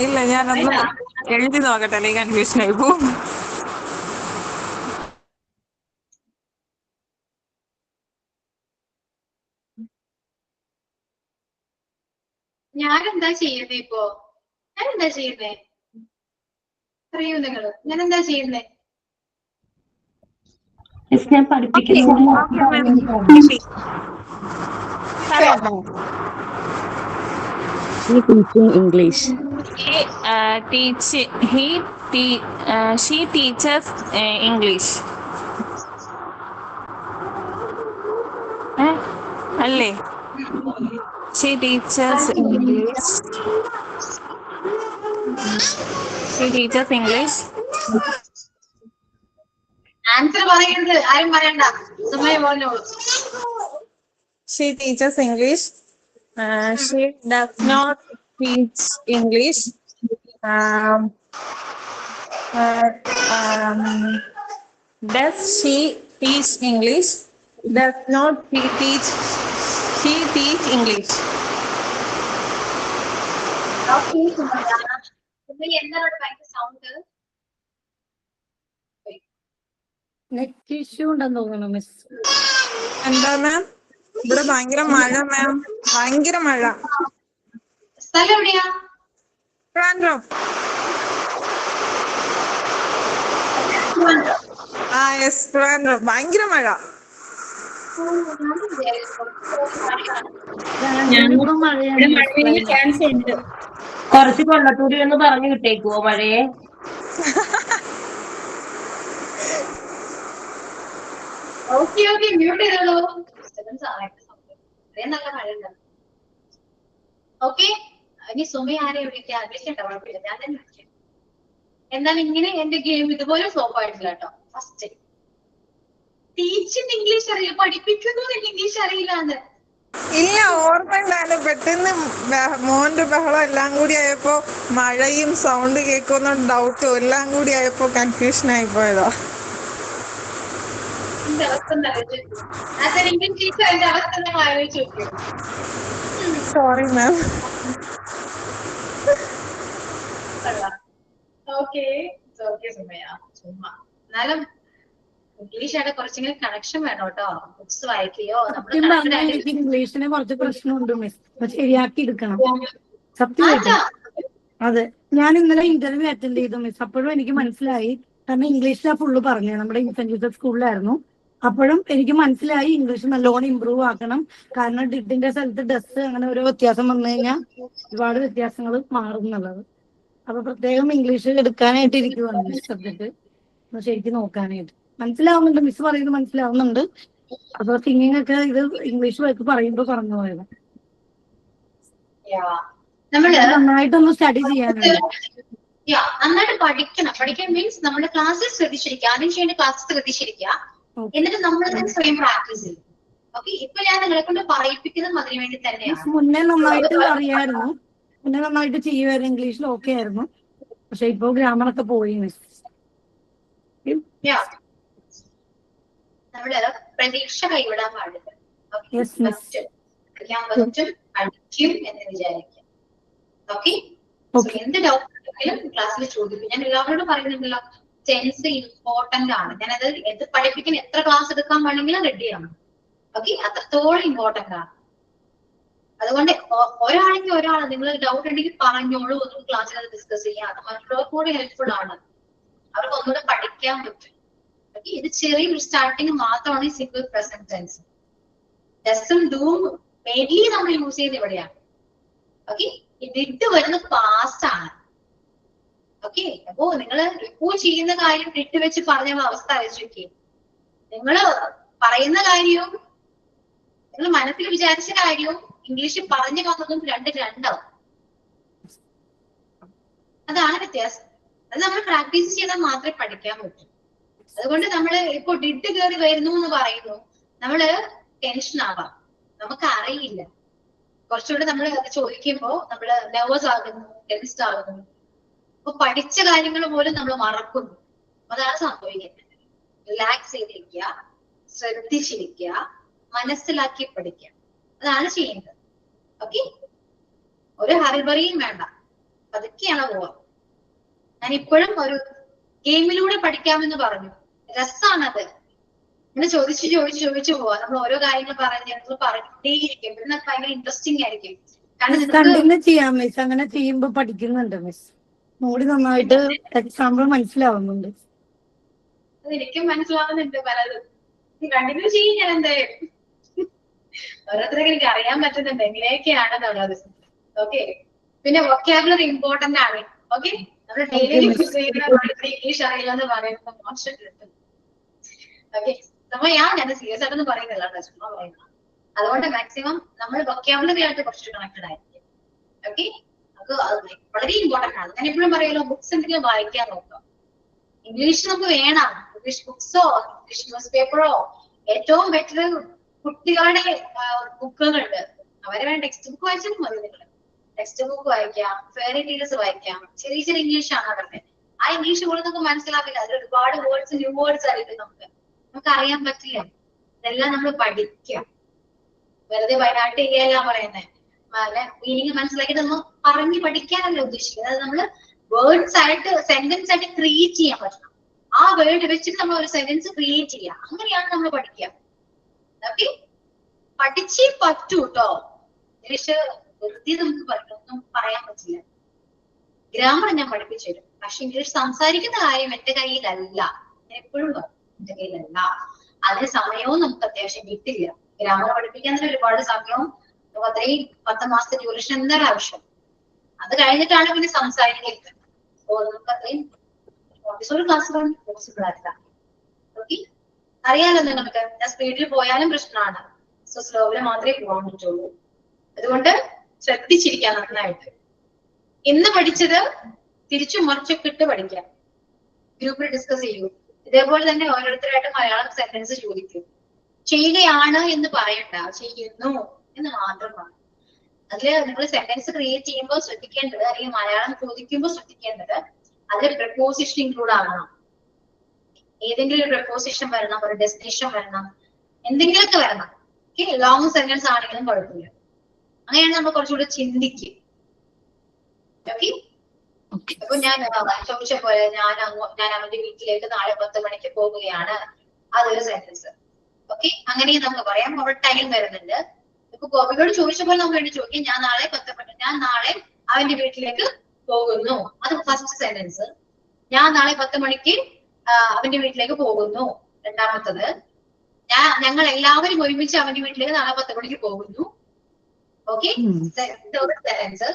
ഇല്ല, ഞാനൊന്ന് എഴുതി നോക്കട്ടെ, അല്ലെങ്കിൽ കൺഫ്യൂഷൻ ആയി പോവും. ഞാനെന്താ ചെയ്യുന്നേ ഇപ്പോ? ഞാനെന്താ ചെയ്യുന്നേ അറിയൂ നിങ്ങള്? ഞാനെന്താ ചെയ്യുന്നേ? ഞാൻ പഠിപ്പിക്കുന്നു. Teaching English. She teaches English. അല്ലേ? She teaches English. She teaches English. Answer പറയരുത്, ആരും പറയണ്ട. സമയം പറഞ്ഞോളൂ. She teaches English. She does not teach English. Um, uh, um, does she teach English? Does not she teach? She teach English. Okay, എന്താണ് ഭയങ്കര sound? Net issue ഉണ്ടെന്ന് തോന്നുന്നു miss. എന്താ മാം? ഇവിടെ ഭയങ്കര മഴ മാം, ഭയങ്കര മഴ. സ്ഥലം എവിടെയാ? ട്രിവാൻഡ്രം. യെസ്, ട്രിവാൻഡ്രം. ഭയങ്കര മഴ. ഞങ്ങൾക്കും മഴയാണ് മിസ്. ചാൻസ് ഉണ്ട്. കുറച്ച് കൊള്ളത്തൂരി ഒന്ന് പറഞ്ഞു കിട്ടേക്കുവോ മഴയെ? ഓക്കെ ഓക്കെ, മ്യൂട്ട് ചെയ്തോളൂ. ഇത്രയും നല്ല മഴ ഉണ്ട്. ഓക്കെ, ഇനി സുമി ആരെ വിളിക്കാം? വിളിക്കണ്ട, കുഴപ്പമില്ല, ഞാൻ തന്നെ വിളിക്കാം. എന്നാൽ ഇങ്ങനെ എന്റെ ഗെയിം ഇതുപോലെ ഫ്ലോപ്പ് ആയിട്ടില്ല കേട്ടോ. ഫസ്റ്റ് ടീച്ചിങ് ഇംഗ്ലീഷ് അറിയില്ല, പഠിപ്പിക്കുന്നു ഇംഗ്ലീഷ് അറിയില്ലാന്ന്. ഇല്ല, ഓർമ്മയുണ്ടായിരുന്നു. പെട്ടെന്ന് മോന്റെ ബഹളം എല്ലാം കൂടി ആയപ്പോ മഴയും സൗണ്ട് കേൾക്കുന്ന ഡൗട്ടും എല്ലാം കൂടി ആയപ്പോ കൺഫ്യൂഷൻ ആയി പോയതാ. എന്റെ അവസ്ഥ ഒന്ന് ആലോചിച്ച് നോക്കൂ. ആസ് എൻ ഇന്ത്യൻ ടീച്ചർ എന്റെ അവസ്ഥ ഒന്ന് ആലോചിച്ച് നോക്കൂ. Sorry ma'am. Okay okay Sumaya, ചുമ്മാ. എന്നാലും ഇംഗ്ലീഷായിട്ട് കുറച്ചെങ്കിലും കണക്ഷൻ വേണം കേട്ടോ. ബുക്സ് വായിക്കുകയോ സത്യം പറഞ്ഞാൽ എനിക്ക് ഇംഗ്ലീഷിന് കുറച്ച് പ്രശ്നമുണ്ട് മിസ്. അപ്പൊ ശരിയാക്കി എടുക്കണം സത്യമായിട്ടും. അതെ, ഞാൻ ഇന്നലെ ഇന്റർവ്യൂ അറ്റൻഡ് ചെയ്തു മിസ്. അപ്പോഴും എനിക്ക് മനസ്സിലായി, കാരണം ഇംഗ്ലീഷിലാണ് ഫുള്ള് പറഞ്ഞത്. നമ്മുടെ സെന്റ് ജോസഫ് സ്കൂളിലായിരുന്നു. അപ്പോഴും എനിക്ക് മനസ്സിലായി ഇംഗ്ലീഷ് നല്ലോണം ഇമ്പ്രൂവ് ആക്കണം. കാരണം ഡിഡിന്റെ സ്ഥലത്ത് ഡസ് അങ്ങനെ ഓരോ വ്യത്യാസം വന്നു കഴിഞ്ഞാൽ ഒരുപാട് വ്യത്യാസങ്ങൾ മാറും എന്നുള്ളത്. അപ്പൊ പ്രത്യേകം ഇംഗ്ലീഷ് എടുക്കാനായിട്ട് ഇരിക്കുവാണ് മിസ് സബ്ജക്ട്. ശരിക്കും നോക്കാനായിട്ട് മനസ്സിലാവുന്നുണ്ട്, മിസ് പറയുന്നത് മനസ്സിലാവുന്നുണ്ട്. അപ്പൊ സിംഗിങ് ഒക്കെ ഇത് ഇംഗ്ലീഷ് വായിക്ക് പറയുമ്പോ പറഞ്ഞു പോയത്. നന്നായിട്ടൊന്ന് സ്റ്റഡി ചെയ്യാനുണ്ട്. നന്നായിട്ട് പഠിക്കണം. പഠിക്കാൻ മീൻസ് നമ്മുടെ ക്ലാസ്സിൽ ശ്രദ്ധിച്ചിരിക്കുക. ആദ്യം ചെയ്യേണ്ട ക്ലാസ് ശ്രദ്ധിച്ചിരിക്കുക. എന്നിട്ട് നമ്മൾ സ്വയം പ്രാക്ടീസ് ചെയ്യും. ഓക്കെ, ഇപ്പൊ ഞാൻ നിങ്ങളെ കൊണ്ട് പറയിപ്പിക്കുന്നത് അതിനു വേണ്ടി തന്നെയാണ്. മുന്നേ നന്നായിട്ട് അറിയായിരുന്നു, മുന്നേ നന്നായിട്ട് ചെയ്യുമായിരുന്നു, ഇംഗ്ലീഷിൽ ഓക്കെ ആയിരുന്നു. പക്ഷെ ഇപ്പൊ ഗ്രാമറൊക്കെ പോയി മിസ്. നമ്മള് പ്രതീക്ഷ കൈവിടാൻ പാടില്ല. പഠിക്കാൻ പറ്റും, പഠിക്കും എന്ന് വിചാരിക്കാം. ഓക്കെ, എന്ത് ഡൗട്ട് ഉണ്ടെങ്കിലും ക്ലാസ്സിൽ ചോദിക്കും. ഞാൻ എല്ലാവരോടും പറയുന്നുണ്ടല്ലോ, ടെൻസ് ഇമ്പോർട്ടന്റ് ആണ്. ഞാനത് എന്ത് പഠിപ്പിക്കാൻ എത്ര ക്ലാസ് എടുക്കാൻ വേണമെങ്കിലും റെഡിയാണ്. ഓക്കെ, അത്രത്തോളം ഇമ്പോർട്ടന്റ് ആണ്. അതുകൊണ്ട് ഒരാളെങ്കിൽ ഒരാൾ നിങ്ങൾ ഡൗട്ട് ഉണ്ടെങ്കിൽ പറഞ്ഞോളൂ, ഒന്നും ക്ലാസ്സിൽ അത് ഡിസ്കസ് ചെയ്യാം. അത് മറ്റുള്ളവർക്ക് കൂടി ഹെൽപ്ഫുൾ ആണ്. അവർക്ക് ഒന്നുകൂടെ പഠിക്കാൻ പറ്റും. ഇത് ചെറിയൊരു സ്റ്റാർട്ടിങ് മാത്രമാണ് ഈ സിംഗിൾ പ്രസന്റ് ടെൻസ്. ഡസും ഡൂം മെയിൻലി നമ്മൾ യൂസ് ചെയ്യുന്നത് ഇവിടെയാണ്. ഓക്കെ, ഡിഡ് വരുന്നത് പാസ്റ്റ് ആണ്. ഓക്കെ, അപ്പോ നിങ്ങൾ ഇപ്പോൾ ചെയ്യുന്ന കാര്യം ഡിഡ് വെച്ച് പറഞ്ഞ അവസ്ഥ ആലോചിക്കേ. നിങ്ങൾ പറയുന്ന കാര്യവും നിങ്ങൾ മനസ്സിൽ വിചാരിച്ച കാര്യവും ഇംഗ്ലീഷിൽ പറഞ്ഞു വന്നതും രണ്ടാവും. അതാണ് വ്യത്യാസം. അത് നമ്മൾ പ്രാക്ടീസ് ചെയ്താൽ മാത്രമേ പഠിക്കാൻ പറ്റൂ. അതുകൊണ്ട് നമ്മള് ഇപ്പൊ ഡിഡ് കയറി വരുന്നു എന്ന് പറയുന്നു, നമ്മള് ടെൻഷൻ ആവാം. നമുക്ക് അറിയില്ല. കുറച്ചുകൂടെ നമ്മൾ അത് ചോദിക്കുമ്പോ നമ്മള് നെർവസ് ആകുന്നു, ടെൻസ്ഡ് ആകുന്നു. അപ്പൊ പഠിച്ച കാര്യങ്ങൾ പോലും നമ്മൾ മറക്കുന്നു. അതാണ് സംഭവിക്കുന്നത്. റിലാക്സ് ചെയ്തിരിക്കുക, ശ്രദ്ധിച്ചിരിക്കുക, മനസ്സിലാക്കി പഠിക്കുക. അതാണ് ചെയ്യുന്നത്. ഓക്കെ, ഒരു ഹറിബറിയും വേണ്ട, പതുക്കെയാണ് പോവാ. ഞാൻ ഇപ്പോഴും ഒരു ഗെയിമിലൂടെ പഠിക്കാമെന്ന് പറഞ്ഞു. രസാണത്. ഇങ്ങനെ ചോദിച്ചു പോവാ. നമ്മൾ ഓരോ കാര്യങ്ങൾ പറഞ്ഞുകൊണ്ടേയിരിക്കും. പിന്നെ ഭയങ്കര ഇൻട്രസ്റ്റിംഗ് ആയിരിക്കും. കണ്ടിന്യൂ ചെയ്യാം മിസ്. അങ്ങനെ ചെയ്യുമ്പോ പഠിക്കുന്നുണ്ട് മിസ്. മോടി നന്നായിട്ട് എക്സാമ്പിൾ മനസ്സിലാവുന്നുണ്ട്. അത് എനിക്കും മനസ്സിലാവുന്നുണ്ട് പലതും. കണ്ടിന്യൂ ചെയ്യും ഞാൻ എന്തായാലും. ഓരോരുത്തരൊക്കെ എനിക്ക് അറിയാൻ പറ്റുന്നുണ്ട് എങ്ങനെയൊക്കെയാണെന്നുള്ളത്. ഓക്കെ, പിന്നെ വൊക്കാബുലറി ഇമ്പോർട്ടന്റ് ആണ്. ഓക്കെ, നമ്മുടെ ഡെയിലി ഇംഗ്ലീഷ് അറിയില്ല എന്ന് പറയുന്നത് മോശം കിട്ടും. ഓക്കെ, ഞാൻ സീരിയസ് ആയിട്ടൊന്നും പറയുന്നില്ല, ചുമ്മാ പറയുന്നത്. അതുകൊണ്ട് മാക്സിമം നമ്മൾ വൊക്കാബുലറി ആയിട്ട് കുറച്ച് കണക്റ്റഡ് ആയിരിക്കും. ഓക്കെ, നമുക്ക് വളരെ ഇമ്പോർട്ടന്റ് ആണ്. ഞാൻ എപ്പോഴും പറയുമല്ലോ, ബുക്സ് എന്തെങ്കിലും വായിക്കാൻ നോക്കാം. ഇംഗ്ലീഷ് നമുക്ക് വേണം. ഇംഗ്ലീഷ് ബുക്സോ ഇംഗ്ലീഷ് ന്യൂസ് പേപ്പറോ, ഏറ്റവും ബെറ്റർ കുട്ടികളുടെ ബുക്കുകളുണ്ട്. അവരെ വേണ്ട ടെക്സ്റ്റ് ബുക്ക് വായിച്ചാലും മതി. നിങ്ങൾ ടെക്സ്റ്റ് ബുക്ക് വായിക്കാം, ഫെയറി ടീൽസ് വായിക്കാം. ചെറിയ ചെറിയ ഇംഗ്ലീഷാണ് അവരുടെ. ആ ഇംഗ്ലീഷ് പോലും നമുക്ക് മനസ്സിലാക്കില്ല. അതിൽ ഒരുപാട് വേർഡ്സ്, ന്യൂ വേർഡ്സ് ആയിരിക്കും നമുക്ക് അറിയാൻ പറ്റില്ല. ഇതെല്ലാം നമ്മൾ പഠിക്കാം. വെറുതെ ബൈഹാർട്ട് ചെയ്യല്ല പറയുന്നത്. മീനിങ് മനസ്സിലാക്കി നമ്മൾ പറഞ്ഞ് പഠിക്കാനല്ല ഉദ്ദേശിക്കുന്നത്. അത് നമ്മള് വേർഡ്സ് ആയിട്ട്, സെന്റൻസ് ആയിട്ട് ക്രിയേറ്റ് ചെയ്യാൻ പറ്റണം. ആ വേർഡ് വെച്ചിട്ട് നമ്മൾ ഒരു സെന്റൻസ് ക്രിയേറ്റ് ചെയ്യാം. അങ്ങനെയാണ് നമ്മൾ പഠിക്കുക. ഓക്കെ, പഠിച്ചേ പറ്റൂ കേട്ടോ. ഇംഗ്ലീഷ് വെറുതെ നമുക്ക് ഒന്നും പറയാൻ പറ്റില്ല. ഗ്രാമർ ഞാൻ പഠിപ്പിച്ചു തരും. പക്ഷെ ഇംഗ്ലീഷ് സംസാരിക്കുന്ന കാര്യം എന്റെ കയ്യിലല്ല. എപ്പോഴും എന്റെ കയ്യിലല്ല. അതിന് സമയവും നമുക്ക് അത്യാവശ്യം കിട്ടില്ല. ഗ്രാമർ പഠിപ്പിക്കാൻ തന്നെ ഒരുപാട് സമയവും അത്രയും 10 മാസത്തെ ഡ്യൂറേഷൻ എന്തായാലും ആവശ്യം. അത് കഴിഞ്ഞിട്ടാണ് പിന്നെ സംസാരിക്കുന്നത്. നമുക്ക് അത്രയും ക്ലാസ്സുകൾ പോസിബിൾ അല്ല. ഓക്കെ, അറിയാലോ നിങ്ങൾക്ക്. ഞാൻ സ്പീഡിൽ പോയാലും പ്രശ്നമാണ്. സോ സ്ലോവില് മാത്രമേ പോകാൻ പറ്റുള്ളൂ. അതുകൊണ്ട് ശ്രദ്ധിച്ചിരിക്കാം നന്നായിട്ട്. ഇന്ന് പഠിച്ചത് തിരിച്ചു മറിച്ചൊക്കെ ഇട്ട് പഠിക്കാം. ഗ്രൂപ്പിൽ ഡിസ്കസ് ചെയ്യൂ. ഇതേപോലെ തന്നെ ഓരോരുത്തരായിട്ട് മലയാളം സെന്റൻസ് ചോദിക്കും. ചെയ്യുകയാണ് എന്ന് പറയണ്ട, ചെയ്യുന്നു എന്ന് മാത്രം പറയും. അതില് നിങ്ങൾ സെന്റൻസ് ക്രിയേറ്റ് ചെയ്യുമ്പോൾ ശ്രദ്ധിക്കേണ്ടത്, അല്ലെങ്കിൽ മലയാളം ചോദിക്കുമ്പോൾ ശ്രദ്ധിക്കേണ്ടത്, അതിൽ പ്രപ്പോസിഷൻ ഇൻക്ലൂഡ് ആകണം. ഏതെങ്കിലും ഒരു പ്രപ്പോസിഷൻ വരണം, ഒരു ഡെസ്റ്റിനേഷൻ വരണം, എന്തെങ്കിലുമൊക്കെ വരണം. ലോങ് സെന്റൻസ് ആണെങ്കിലും കുഴപ്പമില്ല. അങ്ങനെയാണ് നമ്മൾ കുറച്ചുകൂടെ ചിന്തിക്കും. ഓക്കെ, അപ്പൊ ഞാൻ ചോദിച്ച പോലെ ഞാൻ അവന്റെ വീട്ടിലേക്ക് നാളെ 10 മണിക്ക് പോകുകയാണ്. അതൊരു സെന്റൻസ്. ഓക്കെ, അങ്ങനെയും നമുക്ക് പറയാം. അവിടെ ടൈം വരുന്നുണ്ട്. ഇപ്പൊ ഗോപിയോട് ചോദിച്ച പോലെ നമുക്ക് വേണ്ടി ചോദിക്കാം, ഞാൻ നാളെ അവന്റെ വീട്ടിലേക്ക് പോകുന്നു. അത് ഫസ്റ്റ് സെന്റൻസ്. ഞാൻ നാളെ 10 മണിക്ക് അവന്റെ വീട്ടിലേക്ക് പോകുന്നു. രണ്ടാമത്തത്, ഞങ്ങൾ എല്ലാവരും ഒരുമിച്ച് അവന്റെ വീട്ടിലേക്ക് നാളെ 10 മണിക്ക് പോകുന്നു. Okay, third sentence.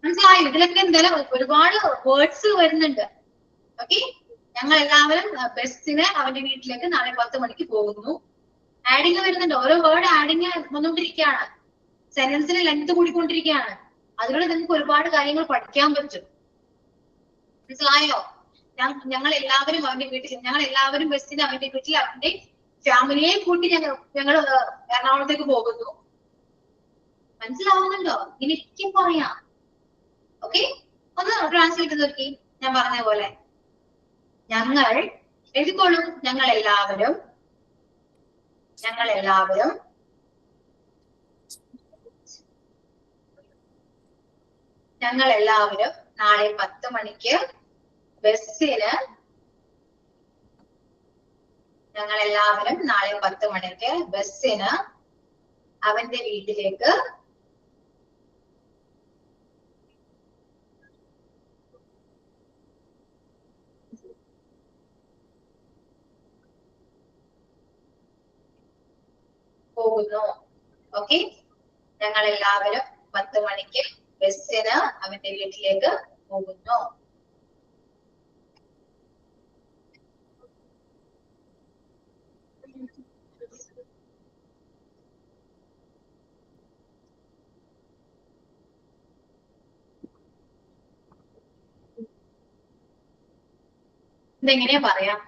മനസ്സിലായോ? ഇതിലൊക്കെ എന്തായാലും ഒരുപാട് വേർഡ്സ് വരുന്നുണ്ട്. ഓക്കെ, ഞങ്ങൾ എല്ലാവരും ബസ്സിന് അവന്റെ വീട്ടിലേക്ക് നാളെ 10 മണിക്ക് പോകുന്നു. ആഡിങ് വരുന്നുണ്ട്. ഓരോ വേർഡ് ആഡിങ് വന്നുകൊണ്ടിരിക്കുകയാണ്. സെന്റൻസിന് ലെങ്ത് കൂടിക്കൊണ്ടിരിക്കുകയാണ്. അതിലൂടെ നിങ്ങൾക്ക് ഒരുപാട് കാര്യങ്ങൾ പഠിക്കാൻ പറ്റും. മനസ്സിലായോ? ഞങ്ങൾ എല്ലാവരും ബസ്സിന് അവന്റെ വീട്ടിൽ അവന്റെ ഫാമിലിയെ കൂട്ടി ഞങ്ങൾ എറണാകുളത്തേക്ക് പോകുന്നു. മനസ്സിലാവുന്നുണ്ടോ? എനിക്കും പറയാം. ഓക്കെ, ഒന്ന് ട്രാൻസ്ലേറ്റ് ചെയ്ത് നോക്കി. ഞാൻ പറഞ്ഞ പോലെ ഞങ്ങൾ എഴുതിക്കോളും. ഞങ്ങൾ എല്ലാവരും നാളെ 10 മണിക്ക് ബസ്സിന് അവന്റെ വീട്ടിലേക്ക് പോകുന്നു. ഓക്കെ, ഞങ്ങൾ എല്ലാവരും 10 മണിക്ക് ബസ്സിന് അവന്റെ വീട്ടിലേക്ക് പോകുന്നു. ഇതെങ്ങനെയാ പറയാം?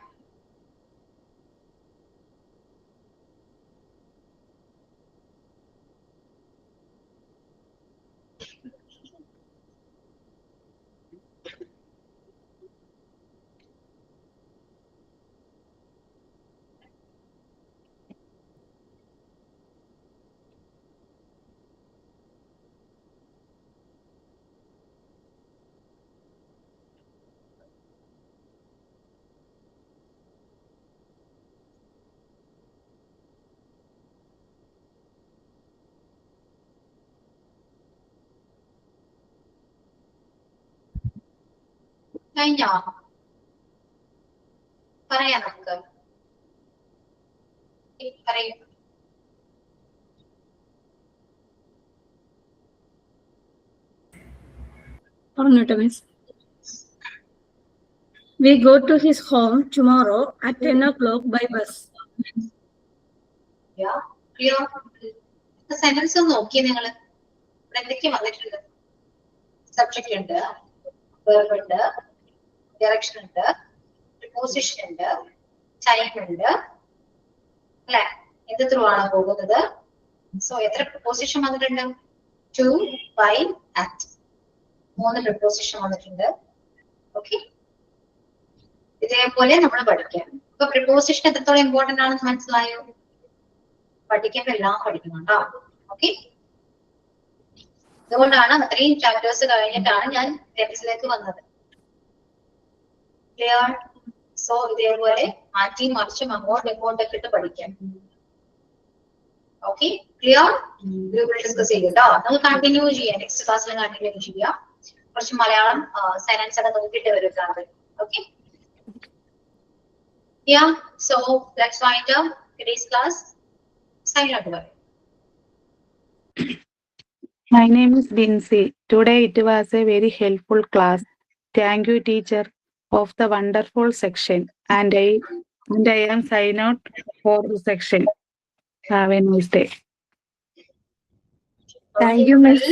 കഴിഞ്ഞോ? പറയാം നമുക്ക്. പറയൂ. പറഞ്ഞോട്ടെ miss. We go to his home tomorrow at 10 o'clock by bus. Sentence ഒന്ന് നോക്കിയേ. നിങ്ങൾ എന്തൊക്കെ വന്നിട്ടുണ്ട്? സബ്ജക്റ്റ് ഉണ്ട്, verb ഉണ്ട്, direction ഉണ്ട്, preposition ഉണ്ട്, time ഉണ്ട്, അല്ലെ? എന്ത് ത്രൂ ആണ് പോകുന്നത്? സോ എത്ര preposition വന്നിട്ടുണ്ട്? To, by, at. 3 preposition വന്നിട്ടുണ്ട്. ഓക്കെ, ഇതേപോലെ നമ്മൾ പഠിക്കാം. ഇപ്പൊ preposition എത്രത്തോളം ഇമ്പോർട്ടന്റ് ആണെന്ന് മനസ്സിലായോ? പഠിക്കുമ്പോൾ എല്ലാം പഠിക്കണം കേട്ടോ. ഓക്കെ, അതുകൊണ്ടാണ് അത്രയും ചാപ്റ്റേഴ്സ് കഴിഞ്ഞിട്ടാണ് ഞാൻ ടെക്സ്റ്റിലേക്ക് വന്നത്. ക്ലിയർ? സോ ഇതേപോലെ മാറ്റി മറിച്ചും അങ്ങോട്ടും ഇങ്ങോട്ടൊക്കെ ഇട്ട് പഠിക്കാം. Okay, clear? ഗ്രൂപ്പിൽ ഡിസ്കസ് ചെയ്യും കേട്ടോ. നമുക്ക് കണ്ടിന്യൂ ചെയ്യാം, നെക്സ്റ്റ് ക്ലാസ്സിൽ കണ്ടിന്യൂ ചെയ്യാം. കുറച്ച് മലയാളം സൈലൻസ് ഒക്കെ നോക്കിയിട്ട് വരും class. Okay, yeah, so let's wind up today's class. Sign up. My name is Binsi. Today it was a very helpful class. Thank you, teacher, of the wonderful section. And I am sign out for the section. Have a nice day. Thank you, Miss.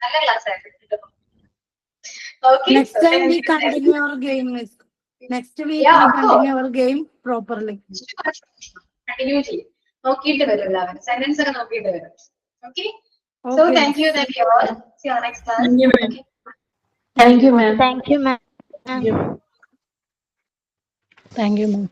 നല്ല class ആയിരുന്നു. Okay, Next time we continue our game, Miss. Next week Yeah, we of continue our game properly. Continue ചെയ്യും. നോക്കിയിട്ട് വരും എല്ലാവരും, silence ഒക്കെ നോക്കിയിട്ട് വരും. Okay, so Okay. Thank you all. See you on next class. Thank you, ma'am. Okay. Thank you, ma'am. Thank you, ma'am. Thank you, ma'am.